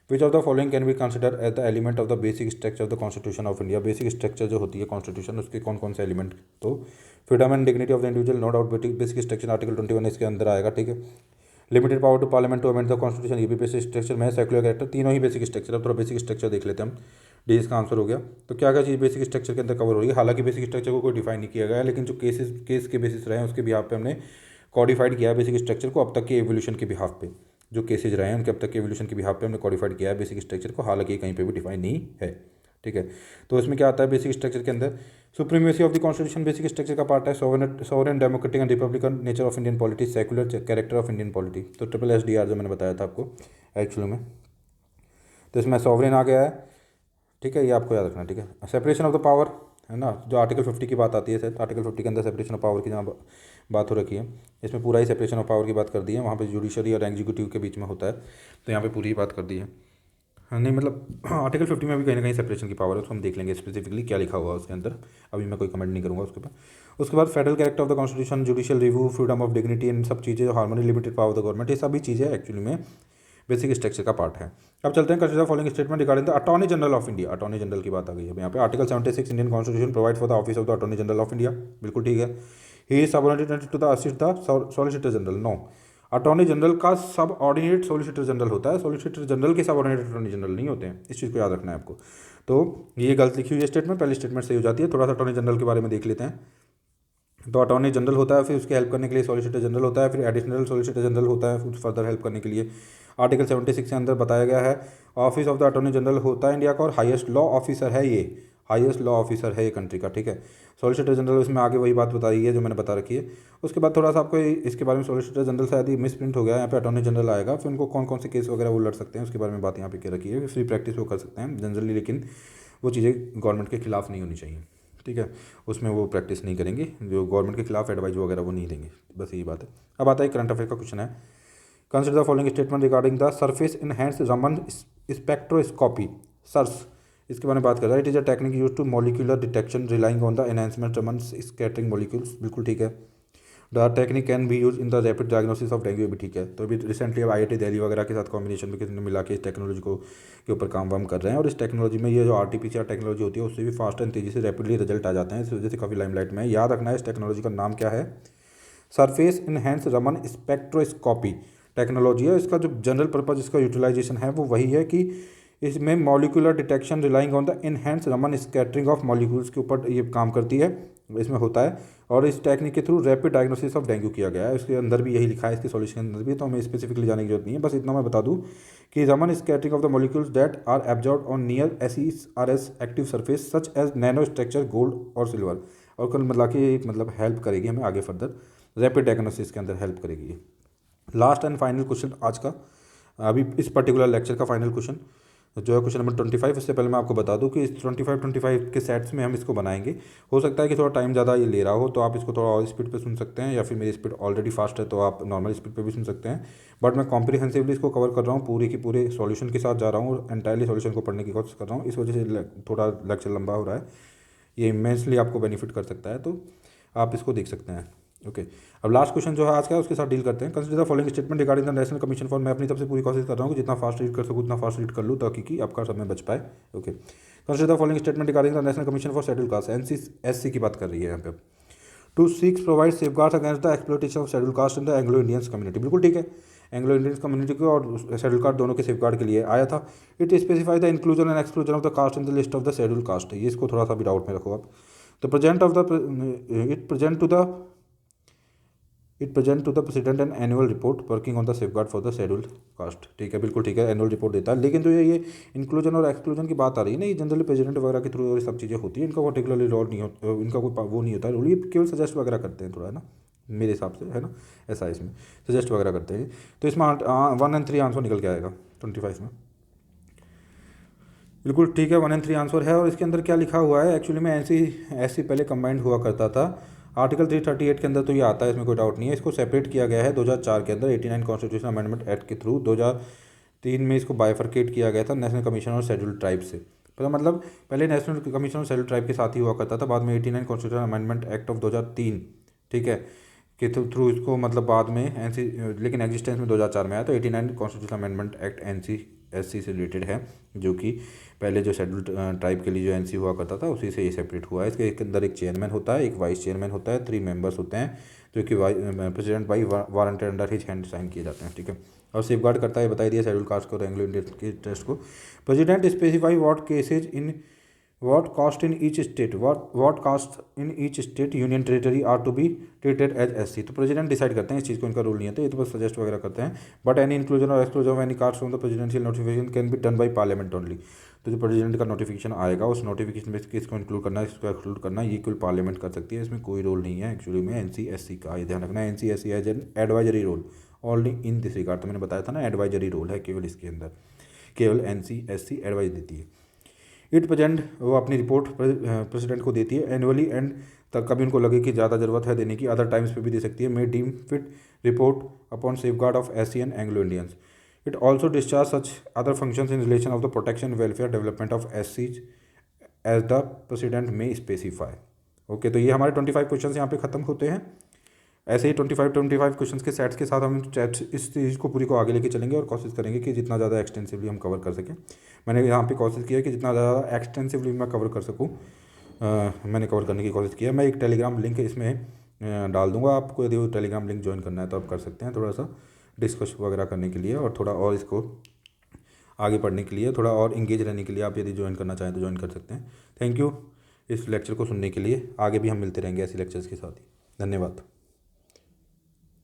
Which of the following can be consider as the element of the basic structure of the constitution of India? Basic structure जो होती है constitution, उसके कौन कौन से element? तो freedom and dignity of the individual, no doubt basic structure article 21 इसके अंदर आएगा, ठीक है। Limited power to parliament to amend the constitution, ये भी बेसिक स्ट्रक्चर में। सेक्युलर कैरेक्टर, तीनों ही बेसिक स्ट्रक्चर। अब थोड़ा बेसिक स्ट्रक्चर देख लेते हैं हम। डी इसका आंसर हो गया। तो क्या क्या चीज़ बेसिक स्ट्रक्चर के अंदर कवर हो रही है? हालांकि बेसिक स्ट्रक्चर को कोई डिफाइन नहीं किया गया है, लेकिन जो केस के बेसिस रहे हैं उसके बिहाफ पे हमने कॉडिफाइड किया है बेसिक स्ट्रक्चर को। अब तक के एवोल्यूशन के बिहाफ पे जो केसेज रहे हैं उनके अब तक के एवोल्यूशन के बिहाफ पे हमने कॉडिफाइड किया है बेसिक स्ट्रक्चर को, हालांकि कहीं पे भी डिफाइन नहीं है, ठीक है। तो इसमें क्या आता है बेसिक स्ट्रक्चर के अंदर? Supremacy of the constitution basic structure का पार्ट है। Sovereign democratic and Republican nature of Indian polity, secular character of Indian polity, तो SSDR जो मैंने बताया था आपको एक्चुअली में। तो इसमें सॉवरेन आ गया है, ठीक है, ये आपको याद रखना, ठीक है। सेपरेशन ऑफ द पावर है ना, जो आर्टिकल 50 की बात आती है, शायद आर्टिकल 50 के अंदर सेपरेशन ऑफ पावर की जहाँ बात हो रखी है, इसमें पूरा ही सेपरेशन ऑफ पावर की बात कर दी है। वहाँ पे जुडिशरी और एग्जीक्यूटिव के बीच में होता है, तो यहाँ पे पूरी ही बात कर दी है। हाँ नहीं मतलब आर्टिकल 50 में भी कहीं ना कहीं सेपरेशन की पावर है, उसको हम देख लेंगे स्पेसिफिकली क्या लिखा हुआ है उसके अंदर। अभी मैं कोई कमेंट नहीं करूँगा उसके ऊपर। उसके बाद federal character of the constitution, judicial review, freedom of dignity, इन सब चीज़ें, harmony, limited power of the government, ये सभी चीज़ें एक्चुअली में बेसिक स्ट्रक्चर का पार्ट है। अब चलते हैं consider following statement regarding the attorney general of India. Attorney general की बात आ गई है यहाँ पे। Article 76 Indian constitution provide for the office of the attorney general of India, बिल्कुल ठीक है। He is subordinated to the assist the solicitor general, no. Attorney general का सब ऑर्डिनेट सॉलिसिटर जनरल होता है, सॉलिसिटर जनरल के सब ऑर्डिनेट अटॉर्नी जनरल नहीं होते हैं, इस चीज़ को याद रखना है आपको। तो ये गलत लिखी हुई है स्टेटमेंट, पहली स्टेटमेंट सही हो जाती है। थोड़ा सा अटॉर्नी जनरल के बारे में देख लेते हैं। तो अटॉर्नी जनरल होता है, फिर उसकी हेल्प करने के लिए सॉलिसिटर जनरल होता है, फिर एडिशनल सॉलिसिटर जनरल होता है फर्दर हेल्प करने के लिए। आर्टिकल 76 के अंदर बताया गया है office of the attorney general होता है इंडिया का, और हाईएस्ट लॉ ऑफिसर है ये, हाईएस्ट लॉ ऑफिसर है ये कंट्री का, ठीक है। सॉलिसिटर जनरल इसमें आगे वही बात बताई है जो मैंने बता रखी है। उसके बाद थोड़ा सा आपको इसके बारे में, सॉलिसिटर जनरल शायद ही मिस प्रिंट हो गया, यहाँ पे अटॉर्नी जनरल आएगा, फिर उनको कौन कौन से केस वगैरह वो लड़ सकते हैं उसके बारे में बात यहाँ पे कह रखी है। फ्री प्रैक्टिस वो कर सकते हैं जनरली, लेकिन वो चीज़ें गवर्नमेंट के खिलाफ नहीं होनी चाहिए, ठीक है। उसमें वो प्रैक्टिस नहीं करेंगे, जो गवर्नमेंट के खिलाफ एडवाइस वगैरह वो नहीं देंगे, बस यही बात है। अब आता है करंट अफेयर का क्वेश्चन है। Consider the following statement regarding the surface enhanced Raman spectroscopy, SERS, इसके बारे में बात कर रहा है। It is a technique use to molecular detection relying on the enhancement Raman scattering molecules, बिल्कुल ठीक है। The technique can be use in the rapid diagnosis of dengue, भी ठीक है। तो अभी रिसेंटली अब IIT दिल्ली वगैरह के साथ कॉम्बिनेशन में किसी ने मिला के इस टेक्नोलॉजी को के ऊपर काम वाम कर रहे हैं, और इस टेक्नोलॉजी में ये जो RT-PCR टेक्नोलॉजी होती है उससे भी फास्ट एंड तेज़ी से रैपिडली रिजल्ट आ जाते हैं, इस वजह से काफ़ी लाइमलाइट में है। याद रखना है इस टेक्नोलॉजी का नाम क्या है, surface enhance Raman spectroscopy technology है। इसका जो जनरल पर्पज इसका यूटिलाइजेशन है वो वही है कि इसमें molecular detection relying on the enhance Raman scattering of molecules के ऊपर ये काम करती है, इसमें होता है। और इस टेक्निक के through rapid diagnosis of dengue किया गया है, इसके अंदर भी यही लिखा है, इसके सॉल्यूशन के अंदर भी, तो हमें स्पेसिफिकली जाने की जरूरत नहीं है। बस इतना मैं बता दूं कि Raman scattering of the molecules that are absorbed on near SERS active surface such as nano structure gold और सिल्वर, और कल मतलब कि एक मतलब हेल्प करेगी हमें आगे फर्दर रैपिड डायग्नोसिस के अंदर हेल्प करेगी। लास्ट एंड फाइनल क्वेश्चन आज का, अभी इस पर्टिकुलर लेक्चर का फाइनल क्वेश्चन, जो है क्वेश्चन नंबर 25। उससे पहले मैं आपको बता दूं कि इस 25 के सेट्स में हम इसको बनाएंगे। हो सकता है कि थोड़ा टाइम ज़्यादा ये ले रहा हो, तो आप इसको थोड़ा और स्पीड पे सुन सकते हैं, या फिर मेरी स्पीड ऑलरेडी फास्ट है तो आप नॉर्मल स्पीड पे भी सुन सकते हैं। बट मैं कॉम्प्रिहेंसिवली इसको कवर कर रहा हूँ, पूरे की पूरे सॉल्यूशन के साथ जा रहा हूँ, एंटायरली सॉल्यूशन को पढ़ने की कोशिश कर रहा हूँ। इस वजह से थोड़ा लेक्चर लंबा हो रहा है। ये इमेंसली आपको बेनिफिट कर सकता है, तो आप इसको देख सकते हैं। ओके, अब लास्ट क्वेश्चन जो है आज का, उसके साथ डील करते हैं। Consider the following statement regarding the national commission for, मैं अपनी तरफ से पूरी कोशिश कर रहा हूँ कि जितना फास्ट रीड कर सकूँ उतना फास्ट रीड कर लूँ, ताकि कि आपका समय बच पाए। Okay, consider the following statement regarding the national commission for schedule caste, NCSC की बात कर रही है यहाँ पे। To seeks provide safeguards against the exploitation of schedule caste in the Anglo Indians community, बिल्कुल ठीक है, एंग्लो इंडियंस कम्युनिटी को और शेड्यूल कास्ट दोनों के सेफगार्ड के लिए आया था। It specify the inclusion and exclusion of the caste in the list of the schedule caste, ये इसको थोड़ा सा भी डाउट में रखो आप। The present of the it present to the president an annual report working on the safeguard for the schedule caste, ठीक है, बिल्कुल ठीक है, एनुअल रिपोर्ट देता है। लेकिन जो ये इंक्लूजन और एक्सक्लूजन की बात आ रही है ना, ये जनरली प्रेसिडेंट वगैरह के थ्रू ये सब चीज़ें होती है, इनका पर्टिकुलरली रोल नहीं होता, इनका कोई वो नहीं होता रोल, ये केवल सजेस्ट वगैरह करते हैं थोड़ा, है ना, मेरे हिसाब से, है ना, ऐसा है, इसमें सजेस्ट वगैरह करते हैं। तो इसमें 1 and 3 आंसर निकल के आएगा 25 में, बिल्कुल ठीक है, 1 and 3 आंसर है। और इसके अंदर क्या लिखा हुआ है, एक्चुअली में ऐसी पहले कंबाइंड हुआ करता था, आर्टिकल 338 के अंदर तो ये आता है, इसमें कोई डाउट नहीं है। इसको सेपरेट किया गया है 2004 के अंदर 89 कॉन्स्टिट्यूशन अमेंडमेंट एक्ट के थ्रू। 2003 में इसको बाइफरकेट किया गया था नेशनल कमीशन और शेड्यूल ट्राइब से। तो मतलब पहले नेशनल कमीशन और शेड्यूल ट्राइब के साथ ही हुआ करता था, बाद में 89 कॉन्स्टिट्यूशन अमेंडमेंट एक्ट ऑफ 2003, ठीक है, के थ्रू इसको मतलब बाद में लेकिन एग्जिस्टेंस में 2004 में आया। तो 89 कॉन्स्टिट्यूशन अमेंडमेंट एक्ट NCSC से रिलेटेड है, जो कि पहले जो शेड्यूल ट्राइब के लिए जो NC हुआ करता था उसी से ये सेपरेट हुआ है। इसके अंदर एक चेयरमैन होता है, एक वाइस चेयरमैन होता है, 3 मेंबर्स होते हैं, जो कि president by warranted under his hand sign किए जाते हैं, ठीक है। और सेफगार्ड करता है, बताई दिया, शेड्यूल कास्ट को और एंग्लो इंडियन के इंटरेस्ट को। President specify what cases in what caste in each state what caste in each state union territory are to be treated as SC, तो प्रेसिडेंट डिसाइड करते हैं इस चीज़ को, इनका रूल नहीं है, तो ये तो बस सजेस्ट वगैरह करते हैं। बट एनी इंक्लूजन और exclusion of any caste from the presidential notification can be done by parliament only, तो जो प्रेसिडेंट का नोटिफिकेशन आएगा उस नोटिफिकेशन में किसको इंक्लूड करना है, इसको एक्सक्लूड करना है, ये केवल पार्लियामेंट कर सकती है, इसमें कोई रोल नहीं है एक्चुअली में NCSC का, ये ध्यान रखना है। NCSC as an advisory role only in this regard, तो मैंने बताया था ना, एडवाइजरी रोल है केवल इसके अंदर, केवल NCSC एडवाइस देती है। इट प्रेजेंट, वो अपनी रिपोर्ट प्रेसिडेंट को देती है एनुअली एंड तक, कभी उनको लगे कि ज़्यादा ज़रूरत है देने की, अदर टाइम्स पे भी दे सकती है। May deem fit report upon safeguard of SC and Anglo Indians. It also discharge such other functions in relation of the protection welfare development of SCs as the president में specify. Okay, तो ये हमारे 25 question यहाँ पे ख़त्म होते हैं। ऐसे ही 25 क्वेश्चंस के सेट्स के साथ हम इस चीज़ को पूरी को आगे लेके चलेंगे और कोशिश करेंगे कि जितना ज़्यादा एक्सटेंसिवली हम कवर कर सकें। मैंने यहाँ पे कोशिश किया कि जितना ज़्यादा एक्सटेंसिवली मैं कवर कर सकूँ, मैंने कवर करने की कोशिश किया। मैं एक टेलीग्राम लिंक इसमें डाल दूँगा, आपको यदि वो टेलीग्राम लिंक ज्वाइन करना है तो आप कर सकते हैं, थोड़ा सा डिस्कस वगैरह करने के लिए और थोड़ा और इसको आगे पढ़ने के लिए, थोड़ा और इंगेज रहने के लिए आप यदि ज्वाइन करना चाहें तो ज्वाइन कर सकते हैं। थैंक यू इस लेक्चर को सुनने के लिए। आगे भी हम मिलते रहेंगे ऐसे लेक्चर्स के साथ ही। धन्यवाद।